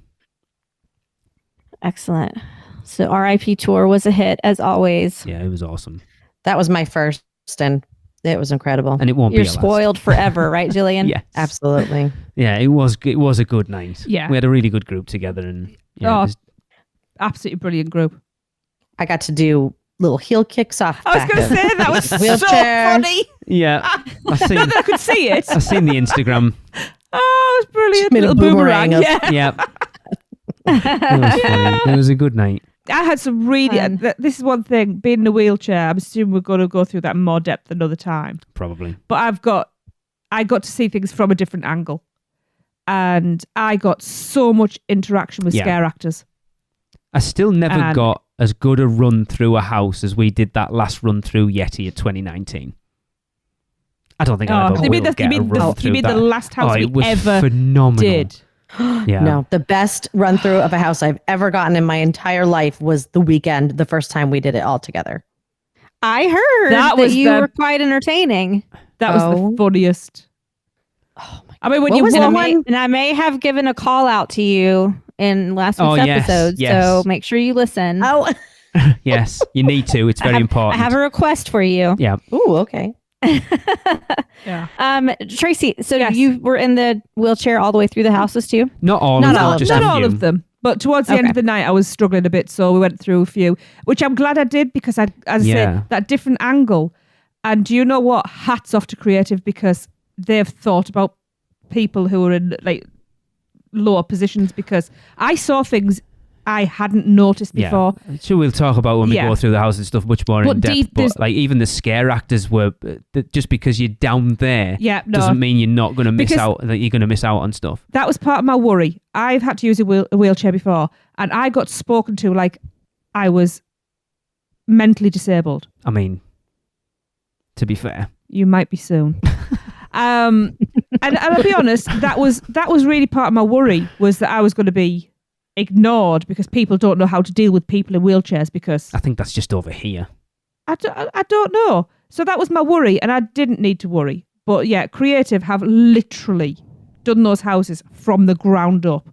Speaker 3: Excellent. So RIP tour was a hit as always.
Speaker 2: Yeah, it was awesome.
Speaker 4: That was my first and it was incredible.
Speaker 2: And it won't
Speaker 3: You're
Speaker 2: be
Speaker 3: spoiled forever, right, Jillian?
Speaker 2: Yes.
Speaker 4: Absolutely.
Speaker 2: Yeah, it was a good night.
Speaker 1: Yeah.
Speaker 2: We had a really good group together and
Speaker 1: absolutely brilliant group.
Speaker 4: I got to do little heel kicks off.
Speaker 1: I was going to say that was so funny.
Speaker 2: Yeah.
Speaker 1: I could see it.
Speaker 2: I've seen the Instagram.
Speaker 1: Oh, it was brilliant.
Speaker 4: Made a boomerang.
Speaker 2: Yeah. It was funny. It was a good night.
Speaker 1: I had some really. This is one thing. Being in a wheelchair, I'm assuming we're going to go through that in more depth another time.
Speaker 2: Probably.
Speaker 1: But I got to see things from a different angle, and I got so much interaction with scare actors.
Speaker 2: I still never got as good a run through a house as we did that last run through Yeti at 2019. I don't think I ever will get a run through that.
Speaker 1: You mean the last house
Speaker 2: it was
Speaker 1: ever
Speaker 2: phenomenal.
Speaker 1: did?
Speaker 2: Yeah.
Speaker 4: No, the best run through of a house I've ever gotten in my entire life was the weekend, the first time we did it all together.
Speaker 3: I heard that you were quite entertaining.
Speaker 1: That was the funniest.
Speaker 4: Oh my God.
Speaker 1: I mean, when you
Speaker 3: walk and I may have given a call out to you in last week's episode, so make sure you listen.
Speaker 4: Oh,
Speaker 2: yes, you need to. It's very important.
Speaker 3: I have a request for you.
Speaker 2: Yeah.
Speaker 4: Ooh, okay.
Speaker 1: Yeah.
Speaker 3: Tracy, so you were in the wheelchair all the way through the houses too?
Speaker 2: Not all
Speaker 1: of them. But towards the end of the night, I was struggling a bit, so we went through a few, which I'm glad I did because, as I said, that different angle And do you know what? Hats off to Creative, because they've thought about people who are in like lower positions, because I saw things I hadn't noticed before.
Speaker 2: Sure, we'll talk about when we go through the house and stuff much more in depth. But like even the scare actors were just because you're down there doesn't mean you're not going to miss out. That you're going to miss out on stuff.
Speaker 1: That was part of my worry. I've had to use a wheelchair before, and I got spoken to like I was mentally disabled.
Speaker 2: I mean, to be fair,
Speaker 1: you might be soon. And I'll be honest, that was really part of my worry, was that I was going to be ignored because people don't know how to deal with people in wheelchairs, because
Speaker 2: I think that's just over here.
Speaker 1: I don't know. So that was my worry, and I didn't need to worry. But yeah, Creative have literally done those houses from the ground up.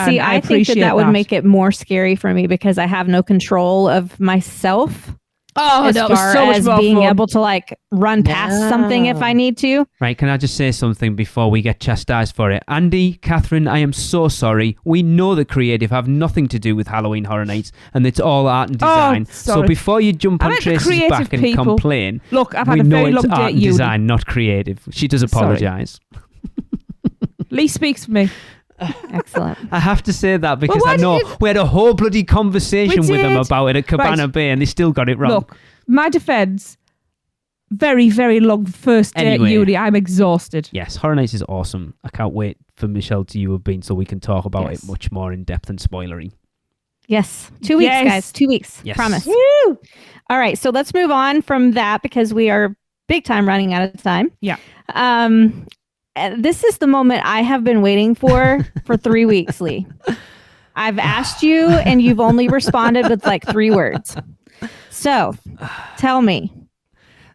Speaker 3: See, I think that would make it more scary for me, because I have no control of myself. As far as being able to like run past something if I need to.
Speaker 2: Right, can I just say something before we get chastised for it? Andy, Catherine, I am so sorry. We know that Creative have nothing to do with Halloween Horror Nights, and it's all art and design. So before you jump on Tracy's back and complain,
Speaker 1: look, I've had a very long day
Speaker 2: art and design, not creative. She does apologise.
Speaker 1: Lee speaks for me.
Speaker 3: Excellent.
Speaker 2: I have to say that because I know we had a whole bloody conversation with them about it at Cabana Bay, and they still got it wrong.
Speaker 1: Look, my defence, very, very long first day at uni. I'm exhausted.
Speaker 2: Yes, Horror Nights is awesome. I can't wait for Michelle to you have been so we can talk about it much more in depth and spoilery.
Speaker 3: Yes. 2 weeks, guys. 2 weeks.
Speaker 2: Yes.
Speaker 3: Promise. Woo! All right. So let's move on from that, because we are big time running out of time.
Speaker 1: Yeah.
Speaker 3: This is the moment I have been waiting for 3 weeks, Lee. I've asked you, and you've only responded with like 3 words. So, tell me.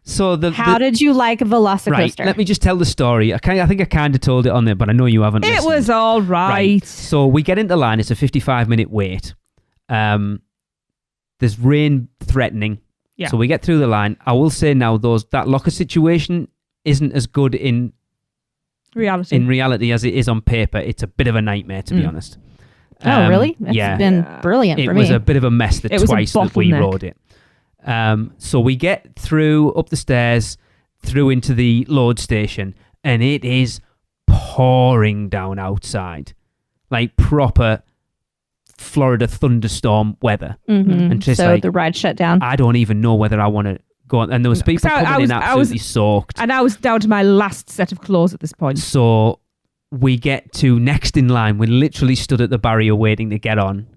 Speaker 2: So
Speaker 3: how did you like Velocicoaster?
Speaker 2: Right, let me just tell the story. I think I kind of told it on there, but I know you haven't listened.
Speaker 1: It was all right.
Speaker 2: So we get into line. It's a 55-minute wait. There's rain threatening. Yeah. So we get through the line. I will say now, that locker situation isn't as good in reality as it is on paper. It's a bit of a nightmare, to be honest.
Speaker 3: Oh, really? It's been brilliant for me.
Speaker 2: It was a bit of a mess twice that we rode it. So we get through, up the stairs, through into the load station, and it is pouring down outside. Like proper Florida thunderstorm weather.
Speaker 3: Mm-hmm. And just so the ride shut down.
Speaker 2: I don't even know whether I want to go on. And there was people coming in absolutely soaked.
Speaker 1: And I was down to my last set of clothes at this point.
Speaker 2: So we get to next in line. We literally stood at the barrier waiting to get on.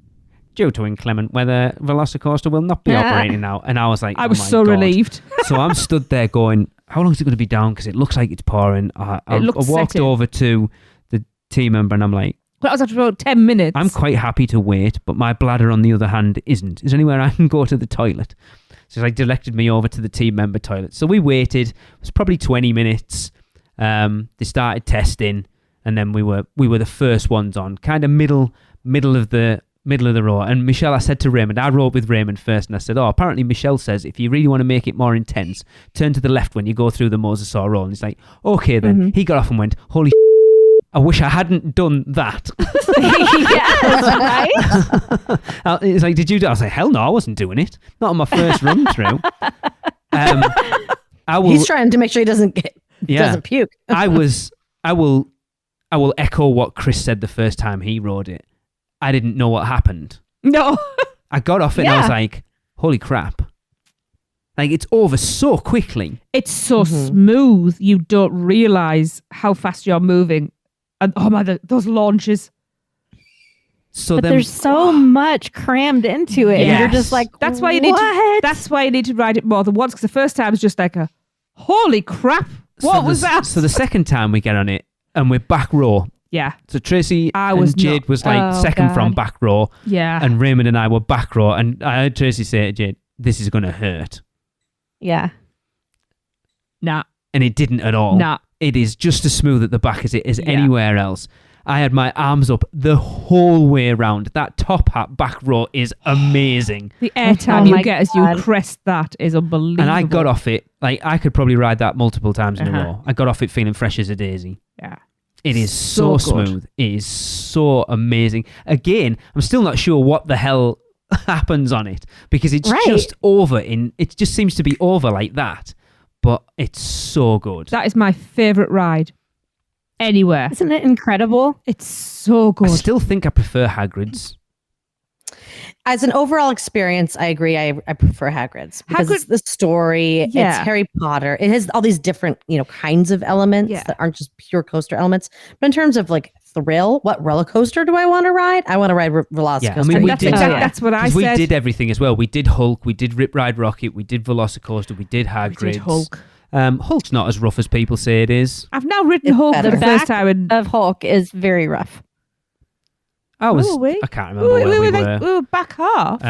Speaker 2: Due to inclement weather, Velocicoaster will not be operating now. And I was like,
Speaker 1: I was so relieved.
Speaker 2: So I'm stood there going, how long is it going to be down? Because it looks like it's pouring. I walked over to the team member and I'm like,
Speaker 1: well, I was after about 10 minutes.
Speaker 2: I'm quite happy to wait, but my bladder, on the other hand, isn't. Is there anywhere I can go to the toilet? So they directed me over to the team member toilet. So we waited. It was probably 20 minutes. They started testing, and then we were the first ones on, kind of middle of the row. And Michelle, I said to Raymond, I rode with Raymond first, and I said, apparently Michelle says if you really want to make it more intense, turn to the left when you go through the Mosasaur roll. And he's like, okay then. Mm-hmm. He got off and went, holy I wish I hadn't done that.
Speaker 3: Yes,
Speaker 2: right? It's like, did you do it? I was like, hell no, I wasn't doing it. Not on my first run through.
Speaker 4: He's trying to make sure he doesn't puke.
Speaker 2: I will echo what Chris said the first time he rode it. I didn't know what happened.
Speaker 1: No.
Speaker 2: I got off it and I was like, holy crap. Like, it's over so quickly.
Speaker 1: It's so smooth. You don't realise how fast you're moving. And oh my, those launches.
Speaker 3: But there's so much crammed into it. Yes. And you're just like,
Speaker 1: that's why you need to ride it more than once. Because the first time was just like holy crap. What was that?
Speaker 2: So the second time we get on it and we're back row.
Speaker 1: Yeah.
Speaker 2: So Tracy and Jade was like second from back row.
Speaker 1: Yeah.
Speaker 2: And Raymond and I were back row. And I heard Tracy say to Jade, this is going to hurt.
Speaker 3: Yeah.
Speaker 1: Nah.
Speaker 2: And it didn't at all.
Speaker 1: Nah.
Speaker 2: It is just as smooth at the back as it is anywhere else. I had my arms up the whole way around. That top hat back row is amazing.
Speaker 1: The airtime you get as you crest that is unbelievable.
Speaker 2: And I got off it, like I could probably ride that multiple times in a row. I got off it feeling fresh as a daisy.
Speaker 1: Yeah.
Speaker 2: It is so smooth. It is so amazing. Again, I'm still not sure what the hell happens on it because it's just over it just seems to be over like that. but it's so good.
Speaker 1: That is my favourite ride anywhere.
Speaker 3: Isn't it incredible?
Speaker 1: It's so good.
Speaker 2: I still think I prefer Hagrid's.
Speaker 4: As an overall experience, I agree. I prefer Hagrid's because it's the story. It's Harry Potter. It has all these different, kinds of elements that aren't just pure coaster elements. But in terms of like thrill, what roller coaster do I want to ride? I want to ride Velocicoaster.
Speaker 2: I mean,
Speaker 1: that's what I said.
Speaker 2: We did everything as well. We did Hulk. We did Rip Ride Rocket. We did Velocicoaster. We did Hagrid's.
Speaker 1: We did Hulk.
Speaker 2: Hulk's not as rough as people say it is.
Speaker 1: I've now ridden Hulk
Speaker 3: the
Speaker 1: first time
Speaker 3: of Hulk is very rough.
Speaker 2: I can't remember where we were.
Speaker 1: We were back half.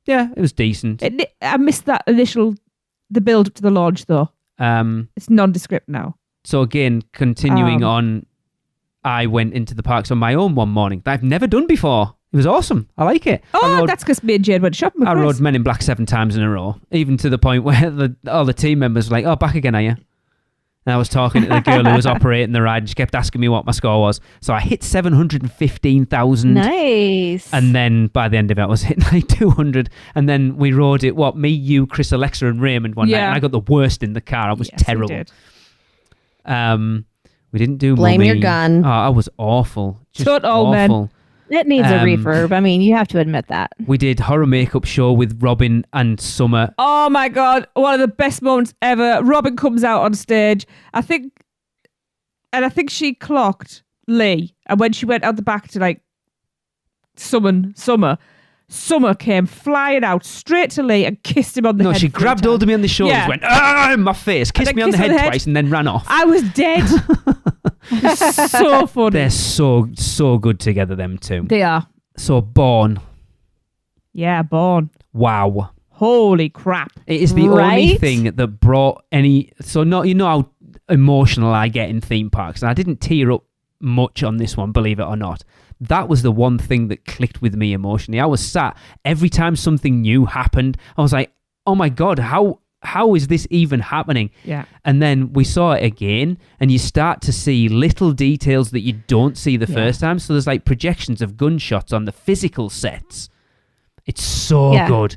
Speaker 2: Yeah, it was decent.
Speaker 1: I missed that the build up to the launch though. It's nondescript now.
Speaker 2: So again, continuing on, I went into the parks on my own one morning that I've never done before. It was awesome. I like it.
Speaker 1: That's because me and Jade went shopping with
Speaker 2: I
Speaker 1: Chris.
Speaker 2: rode Men in Black 7 times in a row, even to the point where all the team members were like, "Oh, back again, are you?" And I was talking to the girl who was operating the ride, and she kept asking me what my score was. So I hit 715,000.
Speaker 3: Nice.
Speaker 2: And then by the end of it, I was hitting like 200. And then we rode it, me, you, Chris, Alexa, and Raymond one night. And I got the worst in the car. I was terrible.
Speaker 1: We did.
Speaker 2: We didn't do
Speaker 4: Blame
Speaker 2: Mummy.
Speaker 4: your gun.
Speaker 2: Oh, I was awful. Just
Speaker 1: awful.
Speaker 2: Men.
Speaker 3: It needs a refurb. I mean, you have to admit that.
Speaker 2: We did Horror Makeup Show with Robin and Summer.
Speaker 1: Oh my God. One of the best moments ever. Robin comes out on stage. I think she clocked Lee. And when she went out the back to like summon Summer came flying out straight to Lee and kissed him on the head.
Speaker 2: No, she grabbed hold of me on the shoulders, went, in my face, kissed me on the head twice, and then ran off.
Speaker 1: I was dead. So funny.
Speaker 2: They're so good together, them two.
Speaker 1: They are.
Speaker 2: So Born.
Speaker 1: Yeah, Born.
Speaker 2: Wow.
Speaker 1: Holy crap.
Speaker 2: It is the only thing that brought any... So you know how emotional I get in theme parks, and I didn't tear up much on this one, believe it or not. That was the one thing that clicked with me emotionally. I was sat, every time something new happened, I was like, oh my God, how is this even happening?
Speaker 1: Yeah.
Speaker 2: And then we saw it again, and you start to see little details that you don't see the first time. So there's like projections of gunshots on the physical sets. It's so good.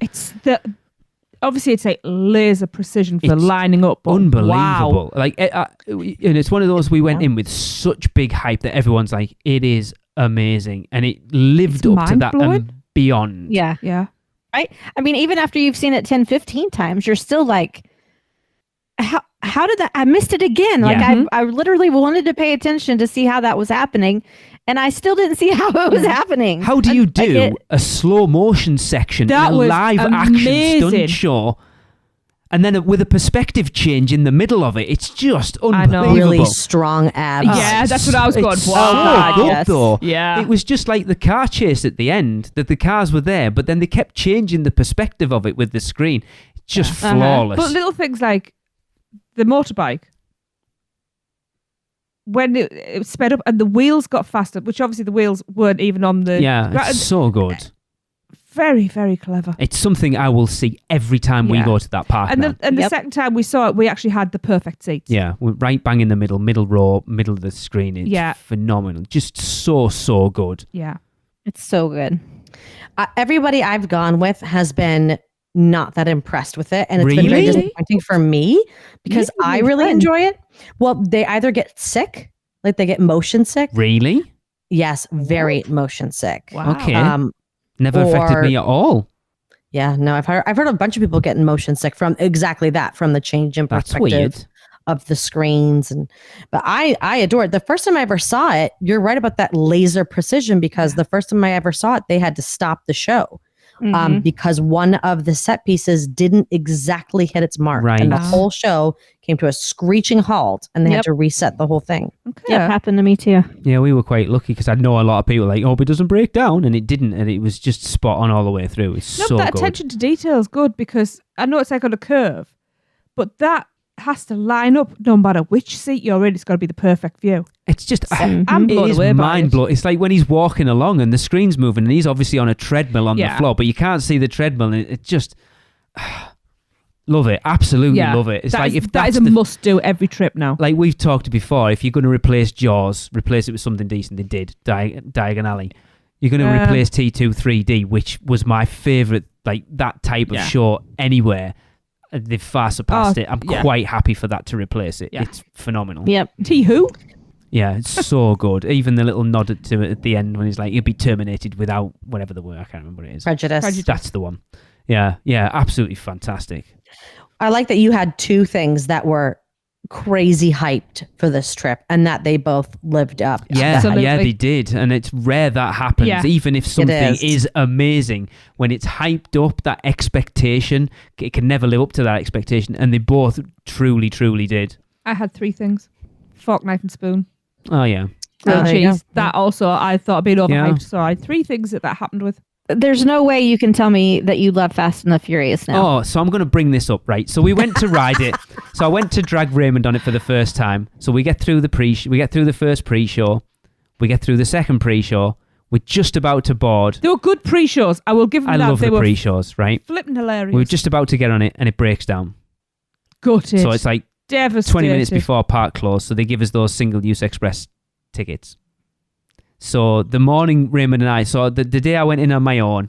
Speaker 1: Obviously, it's like laser precision for lining up.
Speaker 2: Unbelievable.
Speaker 1: Wow.
Speaker 2: Like, and it's one of those we went in with such big hype that everyone's like, it is amazing. And it lived up to that and beyond.
Speaker 3: Yeah.
Speaker 1: Yeah.
Speaker 3: Right? I mean, even after you've seen it 10, 15 times, you're still like, how did that? I missed it again. Like, I literally wanted to pay attention to see how that was happening. And I still didn't see how it was happening.
Speaker 2: How do you do a slow motion section in a live action stunt show, and then with a perspective change in the middle of it? It's just unbelievable.
Speaker 4: Really strong abs.
Speaker 1: Yeah, that's what I was going for.
Speaker 2: Good though.
Speaker 1: Yeah.
Speaker 2: It was just like the car chase at the end, that the cars were there, but then they kept changing the perspective of it with the screen. It's just flawless.
Speaker 1: But little things like the motorbike, when it sped up and the wheels got faster, which obviously the wheels weren't even on the...
Speaker 2: Yeah, it's so good.
Speaker 1: Very, very clever.
Speaker 2: It's something I will see every time we go to that park.
Speaker 1: And the second time we saw it, we actually had the perfect seats.
Speaker 2: Yeah, we're right bang in the middle row, middle of the screen. It's phenomenal. Just so good.
Speaker 1: Yeah.
Speaker 3: It's so good.
Speaker 4: Everybody I've gone with has been not that impressed with it, and it's been very disappointing for me because I really enjoy it. Well, they either get sick, like they get motion sick.
Speaker 2: Really?
Speaker 4: Yes, very motion sick.
Speaker 1: Wow.
Speaker 2: Okay. Never affected me at all.
Speaker 4: Yeah, no, I've heard a bunch of people getting motion sick from exactly that, from the change in perspective of the screens. But I adore it. The first time I ever saw it, you're right about that laser precision, because the first time I ever saw it, they had to stop the show. Because one of the set pieces didn't exactly hit its mark.
Speaker 2: Right.
Speaker 4: And the whole show came to a screeching halt, and they had to reset the whole thing.
Speaker 1: Okay.
Speaker 3: Yeah, happened to me too.
Speaker 2: Yeah, we were quite lucky because I know a lot of people like, but it doesn't break down, and it didn't, and it was just spot on all the way through. It's so
Speaker 1: that
Speaker 2: good.
Speaker 1: attention to detail is good, because I know it's like on a curve, but that has to line up no matter which seat you're in. It's got to be the perfect view.
Speaker 2: It's just
Speaker 1: I'm blown away by
Speaker 2: mind blowing. It's like when he's walking along and the screen's moving, and he's obviously on a treadmill on the floor, but you can't see the treadmill, and it just love it. Absolutely love it. It's like if
Speaker 1: that is a must do every trip now.
Speaker 2: Like we've talked before, if you're going to replace Jaws, replace it with something decent. They did Diagon Alley. You're going to replace T2 3D, which was my favorite, like that type of show anywhere. they've far surpassed it. I'm quite happy for that to replace it. Yeah. It's phenomenal.
Speaker 3: Yep.
Speaker 1: T-Who?
Speaker 2: Yeah, it's so good. Even the little nod to it at the end when he's like, "You'll be terminated without," whatever the word, I can't remember what it is.
Speaker 4: Prejudice.
Speaker 2: That's the one. Yeah, absolutely fantastic.
Speaker 4: I like that you had two things that were crazy hyped for this trip and that they both lived up.
Speaker 2: Yeah, they did. And it's rare that happens. Yeah. Even if something is amazing, when it's hyped up, that expectation, it can never live up to that expectation. And they both truly, truly did.
Speaker 1: I had 3 things. Fork, knife and spoon.
Speaker 2: Oh, yeah.
Speaker 1: Grilled cheese. That also, I thought had been overhyped. So I had 3 things that happened with.
Speaker 3: There's no way you can tell me that you love Fast and the Furious now.
Speaker 2: Oh, so I'm going to bring this up, right? So we went to ride it. So I went to drag Raymond on it for the first time. So we get through the first pre-show. We get through the second pre-show. We're just about to board.
Speaker 1: They were good pre-shows. I will give them that.
Speaker 2: I love the pre-shows, right?
Speaker 1: Flipping hilarious.
Speaker 2: We were just about to get on it and it breaks down.
Speaker 1: Gutted.
Speaker 2: So it's like
Speaker 1: devastating.
Speaker 2: 20 minutes before park close. So they give us those single-use express tickets. So the morning Raymond and I, so the day I went in on my own,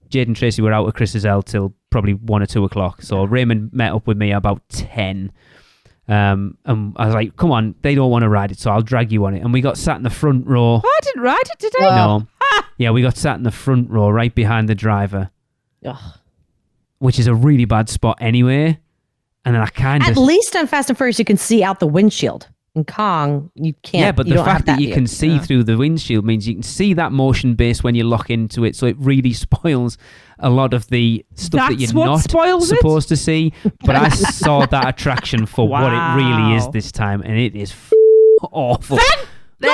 Speaker 2: Jade and Tracey were out at Chris's L till probably 1 or 2 o'clock. So Raymond met up with me about 10. And I was like, come on, they don't want to ride it, so I'll drag you on it. And we got sat in the front row.
Speaker 1: Oh, I didn't ride it, did I?
Speaker 2: No. Yeah, we got sat in the front row right behind the driver, which is a really bad spot anyway. And then I
Speaker 4: At least on Fast and Furious, you can see out the windshield. In Kong, you can't.
Speaker 2: Yeah, but the fact that you can see through the windshield means you can see that motion base when you lock into it. So it really spoils a lot of the stuff that you're not supposed to see. But I saw that attraction for what it really is this time, and it is awful.
Speaker 1: He saw the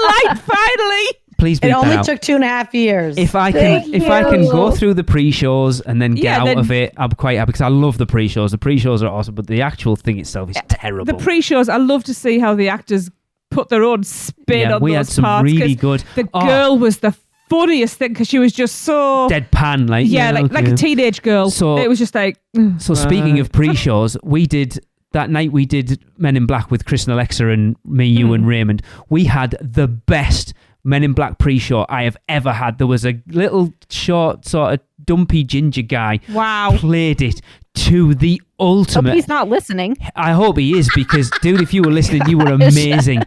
Speaker 1: light finally.
Speaker 2: Please beat
Speaker 4: it only took 2.5 years.
Speaker 2: If I can go through the pre-shows and then get out of it, I'm quite happy because I love the pre-shows. The pre-shows are awesome, but the actual thing itself is terrible.
Speaker 1: The pre-shows, I love to see how the actors put their own spin on those parts.
Speaker 2: We had some really good.
Speaker 1: The girl was the funniest thing because she was just so
Speaker 2: deadpan,
Speaker 1: like a teenage girl. So it was just like.
Speaker 2: So speaking of pre-shows, we did. That night we did Men in Black with Chris and Alexa and me, you and Raymond. We had the best Men in Black pre-show I have ever had. There was a little short sort of dumpy ginger guy.
Speaker 1: Wow.
Speaker 2: Played it to the ultimate.
Speaker 3: Hope he's not listening.
Speaker 2: I hope he is because, dude, if you were listening, you were amazing.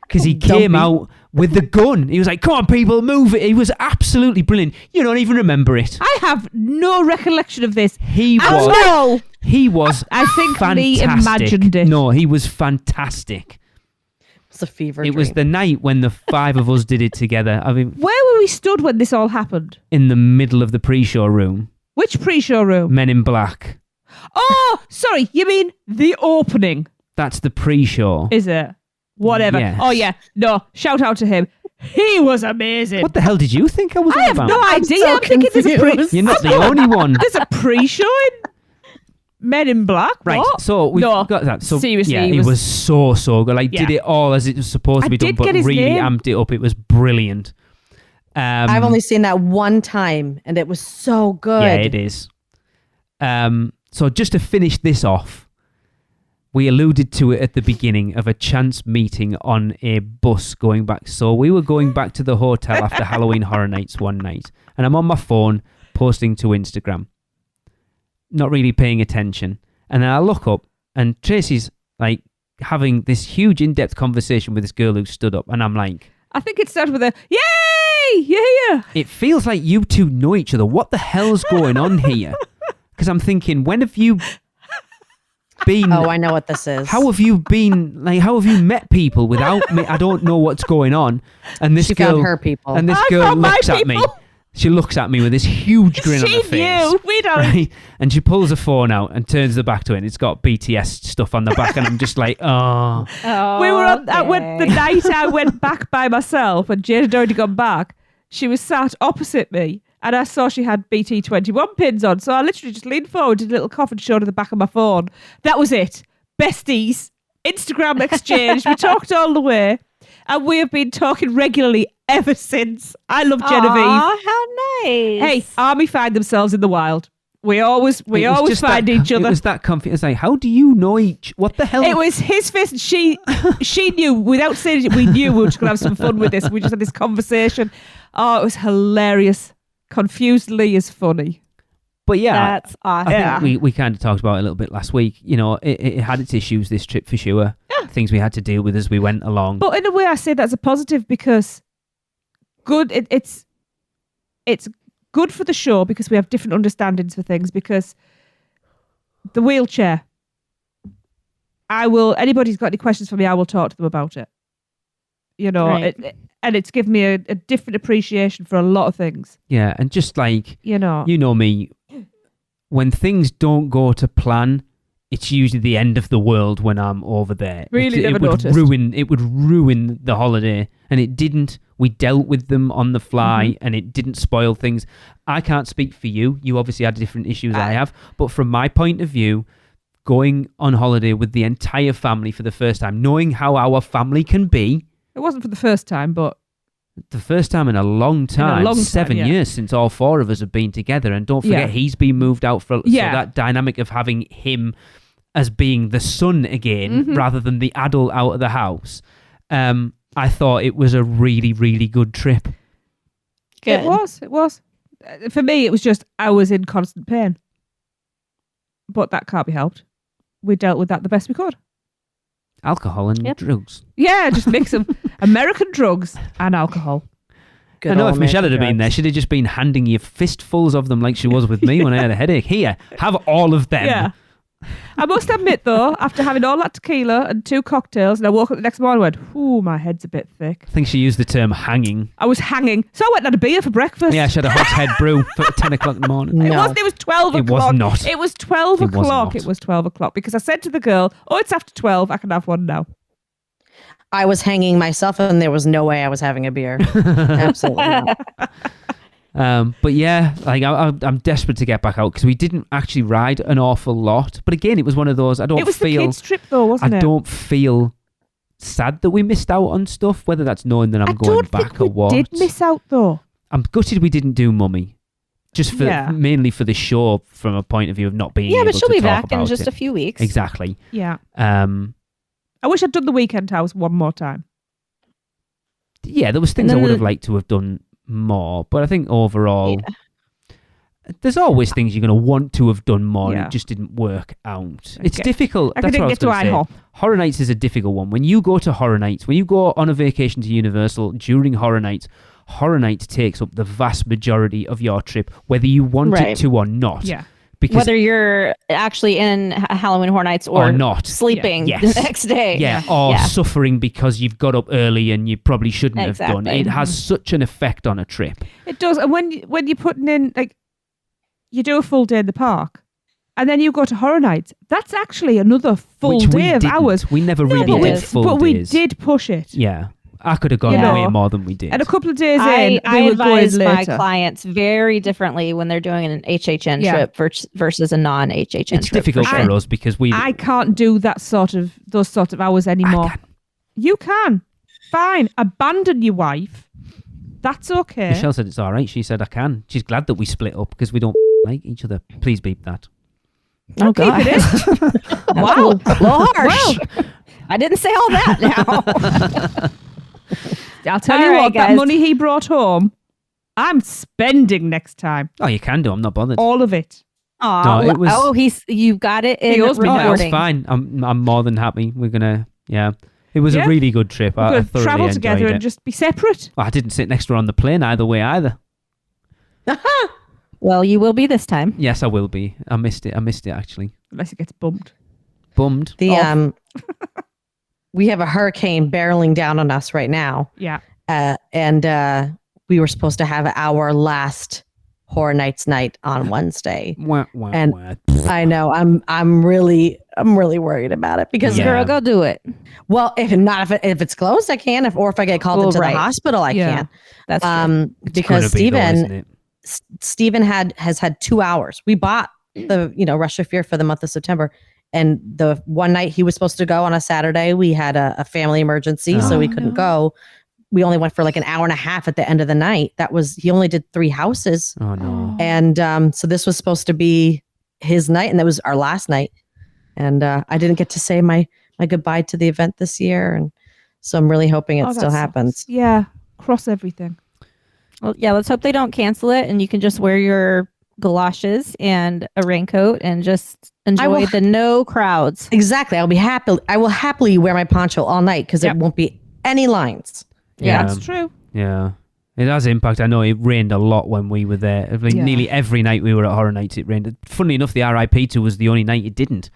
Speaker 2: Because he came out with the gun. He was like, come on, people, move it. He was absolutely brilliant. You don't even remember it.
Speaker 1: I have no recollection of this.
Speaker 2: He was
Speaker 1: I think
Speaker 2: fantastic.
Speaker 1: Lee imagined it.
Speaker 2: No, he was fantastic.
Speaker 4: It's a fever
Speaker 2: dream. Was the night when the 5 of us did it together. I mean,
Speaker 1: where were we stood when this all happened?
Speaker 2: In the middle of the pre-show room.
Speaker 1: Which pre-show room?
Speaker 2: Men in Black.
Speaker 1: Oh, sorry. You mean the opening?
Speaker 2: That's the pre-show.
Speaker 1: Is it? Whatever.
Speaker 2: Yes.
Speaker 1: Oh, yeah. No, shout out to him. He was amazing.
Speaker 2: What the hell did you think I was
Speaker 1: I have
Speaker 2: about?
Speaker 1: no idea.
Speaker 4: So
Speaker 1: I'm thinking there's a pre-show.
Speaker 2: You're not the only one.
Speaker 1: There's a pre-show in Men in Black?
Speaker 2: Right,
Speaker 1: what?
Speaker 2: so we've got that. So,
Speaker 1: seriously,
Speaker 2: yeah, it was so good. Did it all as it was supposed to be done, but really amped it up. It was brilliant.
Speaker 4: I've only seen that one time, and it was so good.
Speaker 2: Yeah, it is. So just to finish this off, we alluded to it at the beginning of a chance meeting on a bus going back. So we were going back to the hotel after Halloween Horror Nights one night, and I'm on my phone posting to Instagram, not really paying attention. And then I look up, and Tracy's like having this huge in-depth conversation with this girl who stood up, and I'm like,
Speaker 1: I think it started with a yay, yeah.
Speaker 2: It feels like you two know each other. What the hell's going on here? Because I'm thinking, when have you been?
Speaker 4: Oh, I know what this is.
Speaker 2: How have you been? How have you met people without me? I don't know what's going on. And this girl,
Speaker 4: found her people.
Speaker 2: And this girl looks at me. She looks at me with this huge grin on her face.
Speaker 1: She knew. We don't.
Speaker 2: Right? And she pulls her phone out and turns the back to it. And it's got BTS stuff on the back. And I'm just like, oh.
Speaker 1: We were on the night I went back by myself and Jade had already gone back. She was sat opposite me. And I saw she had BT21 pins on. So I literally just leaned forward, did a little cough and showed her the back of my phone. That was it. Besties. Instagram exchange. We talked all the way. And we have been talking regularly ever since. I love Genevieve.
Speaker 3: Aw, how nice.
Speaker 1: Hey, Army find themselves in the wild. We always find each other.
Speaker 2: It was that confident. It's like, how do you know each? What the hell?
Speaker 1: It was his face and she knew, without saying it, we knew we were just going to have some fun with this. We just had this conversation. Oh, it was hilarious. Confusedly is funny.
Speaker 2: But yeah,
Speaker 3: that's awesome.
Speaker 2: I think we kind of talked about it a little bit last week. You know, it had its issues, this trip, for sure. Yeah. Things we had to deal with as we went along.
Speaker 1: But in a way, I say that's a positive because it's good for the show because we have different understandings for things. Because the wheelchair, anybody's got any questions for me, I will talk to them about it. You know,
Speaker 3: right.
Speaker 1: And it's given me a different appreciation for a lot of things.
Speaker 2: Yeah, and just like,
Speaker 1: you know
Speaker 2: me, when things don't go to plan, it's usually the end of the world when I'm over there.
Speaker 1: Really,
Speaker 2: it would ruin the holiday, and it didn't. We dealt with them on the fly, and it didn't spoil things. I can't speak for you. You obviously had different issues I have, but from my point of view, going on holiday with the entire family for the first time, knowing how our family can be.
Speaker 1: It wasn't for the first time, but...
Speaker 2: The first time in a long time, 7 years since all four of us have been together. And don't forget, he's been moved out so that dynamic of having him as being the son again, rather than the adult out of the house. I thought it was a really, really good trip.
Speaker 1: Good. It was. For me, it was just, I was in constant pain. But that can't be helped. We dealt with that the best we could.
Speaker 2: Alcohol and drugs.
Speaker 1: Yeah, just mix them. American drugs and alcohol.
Speaker 2: Good. I know if Michelle had been there, she'd have just been handing you fistfuls of them like she was with me when I had a headache. Here, have all of them.
Speaker 1: Yeah. I must admit, though, after having all that tequila and 2 cocktails, and I woke up the next morning and went, ooh, my head's a bit thick.
Speaker 2: I think she used the term hanging.
Speaker 1: I was hanging. So I went and had a beer for breakfast.
Speaker 2: Yeah, she had a hot head brew for 10 o'clock in the morning.
Speaker 1: No. It wasn't. It was 12 o'clock.
Speaker 2: It was not.
Speaker 1: It was 12 o'clock. It was 12 o'clock because I said to the girl, oh, it's after 12. I can have one now.
Speaker 4: I was hanging myself and there was no way I was having a beer. Absolutely not.
Speaker 2: But yeah, like I'm desperate to get back out because we didn't actually ride an awful lot. But again, it was one of those. It was the kids'
Speaker 1: trip though, wasn't it?
Speaker 2: I don't feel sad that we missed out on stuff. Whether that's knowing that I'm going back or what.
Speaker 1: Did miss out though.
Speaker 2: I'm gutted we didn't do Mummy, just for mainly for the show from a point of view of not being.
Speaker 3: Yeah,
Speaker 2: able
Speaker 3: but she'll
Speaker 2: to
Speaker 3: be
Speaker 2: talk
Speaker 3: back in
Speaker 2: about
Speaker 3: just
Speaker 2: it.
Speaker 3: a few weeks.
Speaker 2: Exactly.
Speaker 1: Yeah. I wish I'd done the Weekend House one more time.
Speaker 2: Yeah, there was things I would have liked to have done more, but I think overall, there's always things you're going to want to have done more, and it just didn't work out. It's difficult. That's what I was going to say. Horror Nights is a difficult one. When you go to Horror Nights, when you go on a vacation to Universal during Horror Nights takes up the vast majority of your trip, whether you want it to or not.
Speaker 1: Yeah.
Speaker 2: Because
Speaker 3: whether you're actually in Halloween Horror Nights or not sleeping the next day.
Speaker 2: Or suffering because you've got up early and you probably shouldn't have done. It has such an effect on a trip.
Speaker 1: It does. And when you're putting in, like, you do a full day in the park and then you go to Horror Nights, that's actually another full day of hours.
Speaker 2: We never really did full days.
Speaker 1: But we did push it.
Speaker 2: Yeah. I could have gone way more than we did.
Speaker 1: And a couple of days
Speaker 3: I advise my clients very differently when they're doing an HHN trip versus a non-HHN trip.
Speaker 2: It's difficult for us because
Speaker 1: I can't do those sort of hours anymore. You can. Fine. Abandon your wife. That's okay.
Speaker 2: Michelle said it's all right. She said I can. She's glad that we split up because we don't like each other. Please beep that.
Speaker 3: Oh, God. Keep it in. Wow. A little harsh. Well, I didn't say all that now.
Speaker 1: I'll tell you what, guys. That money he brought home, I'm spending next time.
Speaker 2: Oh, you can do. I'm not bothered.
Speaker 1: All of it.
Speaker 3: You got it in recording.
Speaker 2: No, it's fine. I'm more than happy. We're gonna, It was a really good trip. I thoroughly
Speaker 1: travel together and just be separate.
Speaker 2: Well, I didn't sit next to her on the plane either way either.
Speaker 3: Well, you will be this time.
Speaker 2: Yes, I will be. I missed it actually.
Speaker 1: Unless it gets bumped.
Speaker 2: Bummed.
Speaker 4: We have a hurricane barreling down on us right now.
Speaker 1: Yeah.
Speaker 4: And we were supposed to have our last Horror Nights night on Wednesday. And I know I'm really worried about it because
Speaker 3: girl, go do it.
Speaker 4: Well, if it's closed, I can. If I get called into the hospital, I can.
Speaker 3: That's true.
Speaker 4: Because Stephen has had 2 hours. We bought the Rush of Fear for the month of September. And the one night he was supposed to go on a Saturday, we had a family emergency, so we couldn't go. We only went for like an hour and a half at the end of the night. He only did 3 houses.
Speaker 2: Oh no!
Speaker 4: And so this was supposed to be his night, and that was our last night. And I didn't get to say my goodbye to the event this year, and so I'm really hoping it still happens.
Speaker 1: Yeah, cross everything.
Speaker 3: Well, yeah, let's hope they don't cancel it, and you can just wear your galoshes and a raincoat and just enjoy the no crowds.
Speaker 4: Exactly. I will happily wear my poncho all night because it won't be any lines.
Speaker 1: Yeah, that's true.
Speaker 2: Yeah. It has impact. I know it rained a lot when we were there. Nearly every night we were at Horror Nights, it rained. Funnily enough, the RIP tour was the only night it didn't.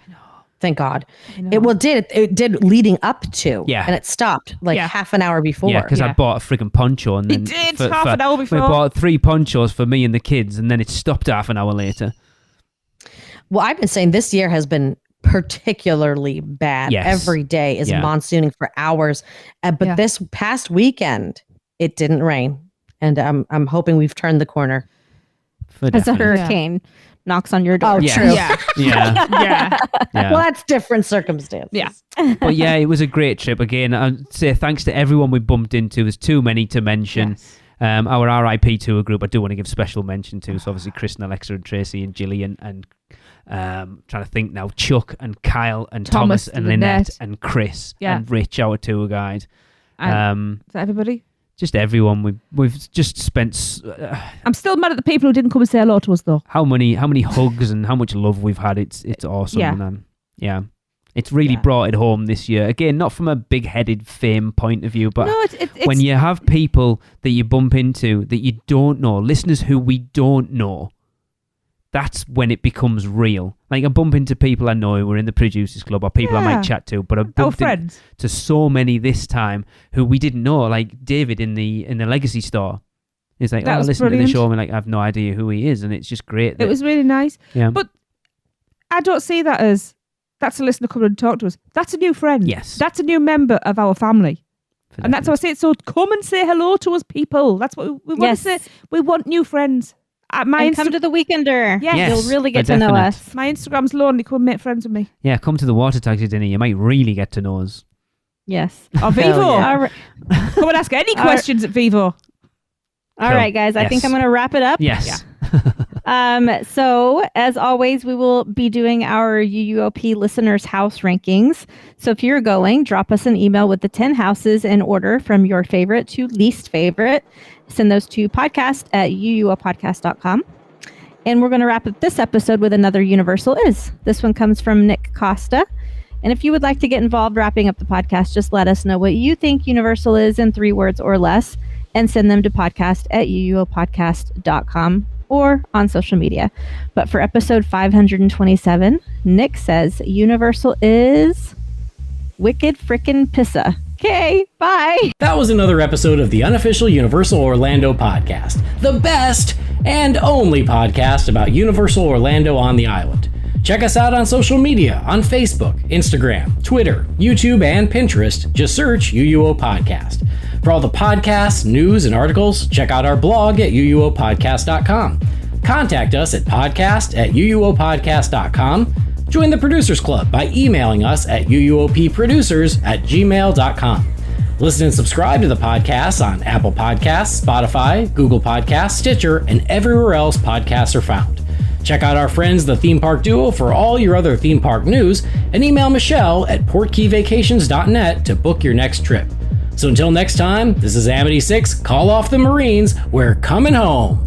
Speaker 4: Thank God. It did leading up to. Yeah. And it stopped half an hour before.
Speaker 2: Yeah, because I bought a friggin' poncho. And then
Speaker 1: it did, half an hour before.
Speaker 2: We bought 3 ponchos for me and the kids, and then it stopped half an hour later.
Speaker 4: Well, I've been saying this year has been particularly bad. Yes. Every day is monsooning for hours. But this past weekend, it didn't rain. And I'm hoping we've turned the corner.
Speaker 3: As a hurricane knocks on your door.
Speaker 4: Oh, true.
Speaker 2: Yeah.
Speaker 4: Well, that's different circumstances.
Speaker 1: Yeah.
Speaker 2: But yeah, it was a great trip. Again, I'd say thanks to everyone we bumped into. There's too many to mention. Yes. Our RIP tour group, I do want to give special mention to. So obviously Chris and Alexa and Tracy and Gillian and trying to think now, Chuck and Kyle and Thomas and Lynette and Chris and Rich, our tour guide.
Speaker 1: Is that everybody?
Speaker 2: Just everyone. We've just spent.
Speaker 1: I'm still mad at the people who didn't come and say hello to us, though.
Speaker 2: How many hugs and how much love we've had. It's awesome. Yeah. And, it's really brought it home this year. Again, not from a big-headed fame point of view, but when you have people that you bump into that you don't know, listeners who we don't know, that's when it becomes real. Like I bump into people I know who are in the producers club or people I might chat to, but I bumped into so many this time who we didn't know, like David in the Legacy store. He's like, listen to the show, and like I have no idea who he is, and it's just great.
Speaker 1: It was really nice.
Speaker 2: Yeah.
Speaker 1: But I don't see that as that's a listener coming and talk to us. That's a new friend.
Speaker 2: Yes.
Speaker 1: That's a new member of our family. And that's how I say it. So come and say hello to us, people. That's what we want to say. We want new friends.
Speaker 3: Come to the Weekender.
Speaker 1: Yes.
Speaker 3: You'll really get to know us.
Speaker 1: My Instagram's lonely. Come make friends with me.
Speaker 2: Yeah, come to the Water Taxi dinner. You might really get to know us.
Speaker 3: Yes.
Speaker 1: Or Vivo. Come and ask any questions at Vivo.
Speaker 3: All right, guys. I think I'm going to wrap it up.
Speaker 2: Yes.
Speaker 3: Yeah. So, as always, we will be doing our UUOP listeners' house rankings. So, if you're going, drop us an email with the 10 houses in order from your favorite to least favorite. Send those to podcast@uuopodcast.com. And we're going to wrap up this episode with another Universal Is. This one comes from Nick Costa. And if you would like to get involved wrapping up the podcast, just let us know what you think Universal is in 3 words or less, and send them to podcast@uuopodcast.com or on social media. But for episode 527, Nick says Universal is wicked frickin' pissa. Okay, bye.
Speaker 5: That was another episode of the unofficial Universal Orlando podcast, the best and only podcast about Universal Orlando on the island. Check us out on social media on Facebook, Instagram, Twitter, YouTube, and Pinterest. Just search UUO Podcast. For all the podcasts, news, and articles, check out our blog at uuopodcast.com. Contact us at podcast@uuopodcast.com. Join the Producers Club by emailing us at uuopproducers@gmail.com. Listen and subscribe to the podcast on Apple Podcasts, Spotify, Google Podcasts, Stitcher, and everywhere else podcasts are found. Check out our friends, the Theme Park Duo, for all your other theme park news, and email Michelle at portkeyvacations.net to book your next trip. So until next time, this is Amity 6, Call Off the Marines, we're coming home.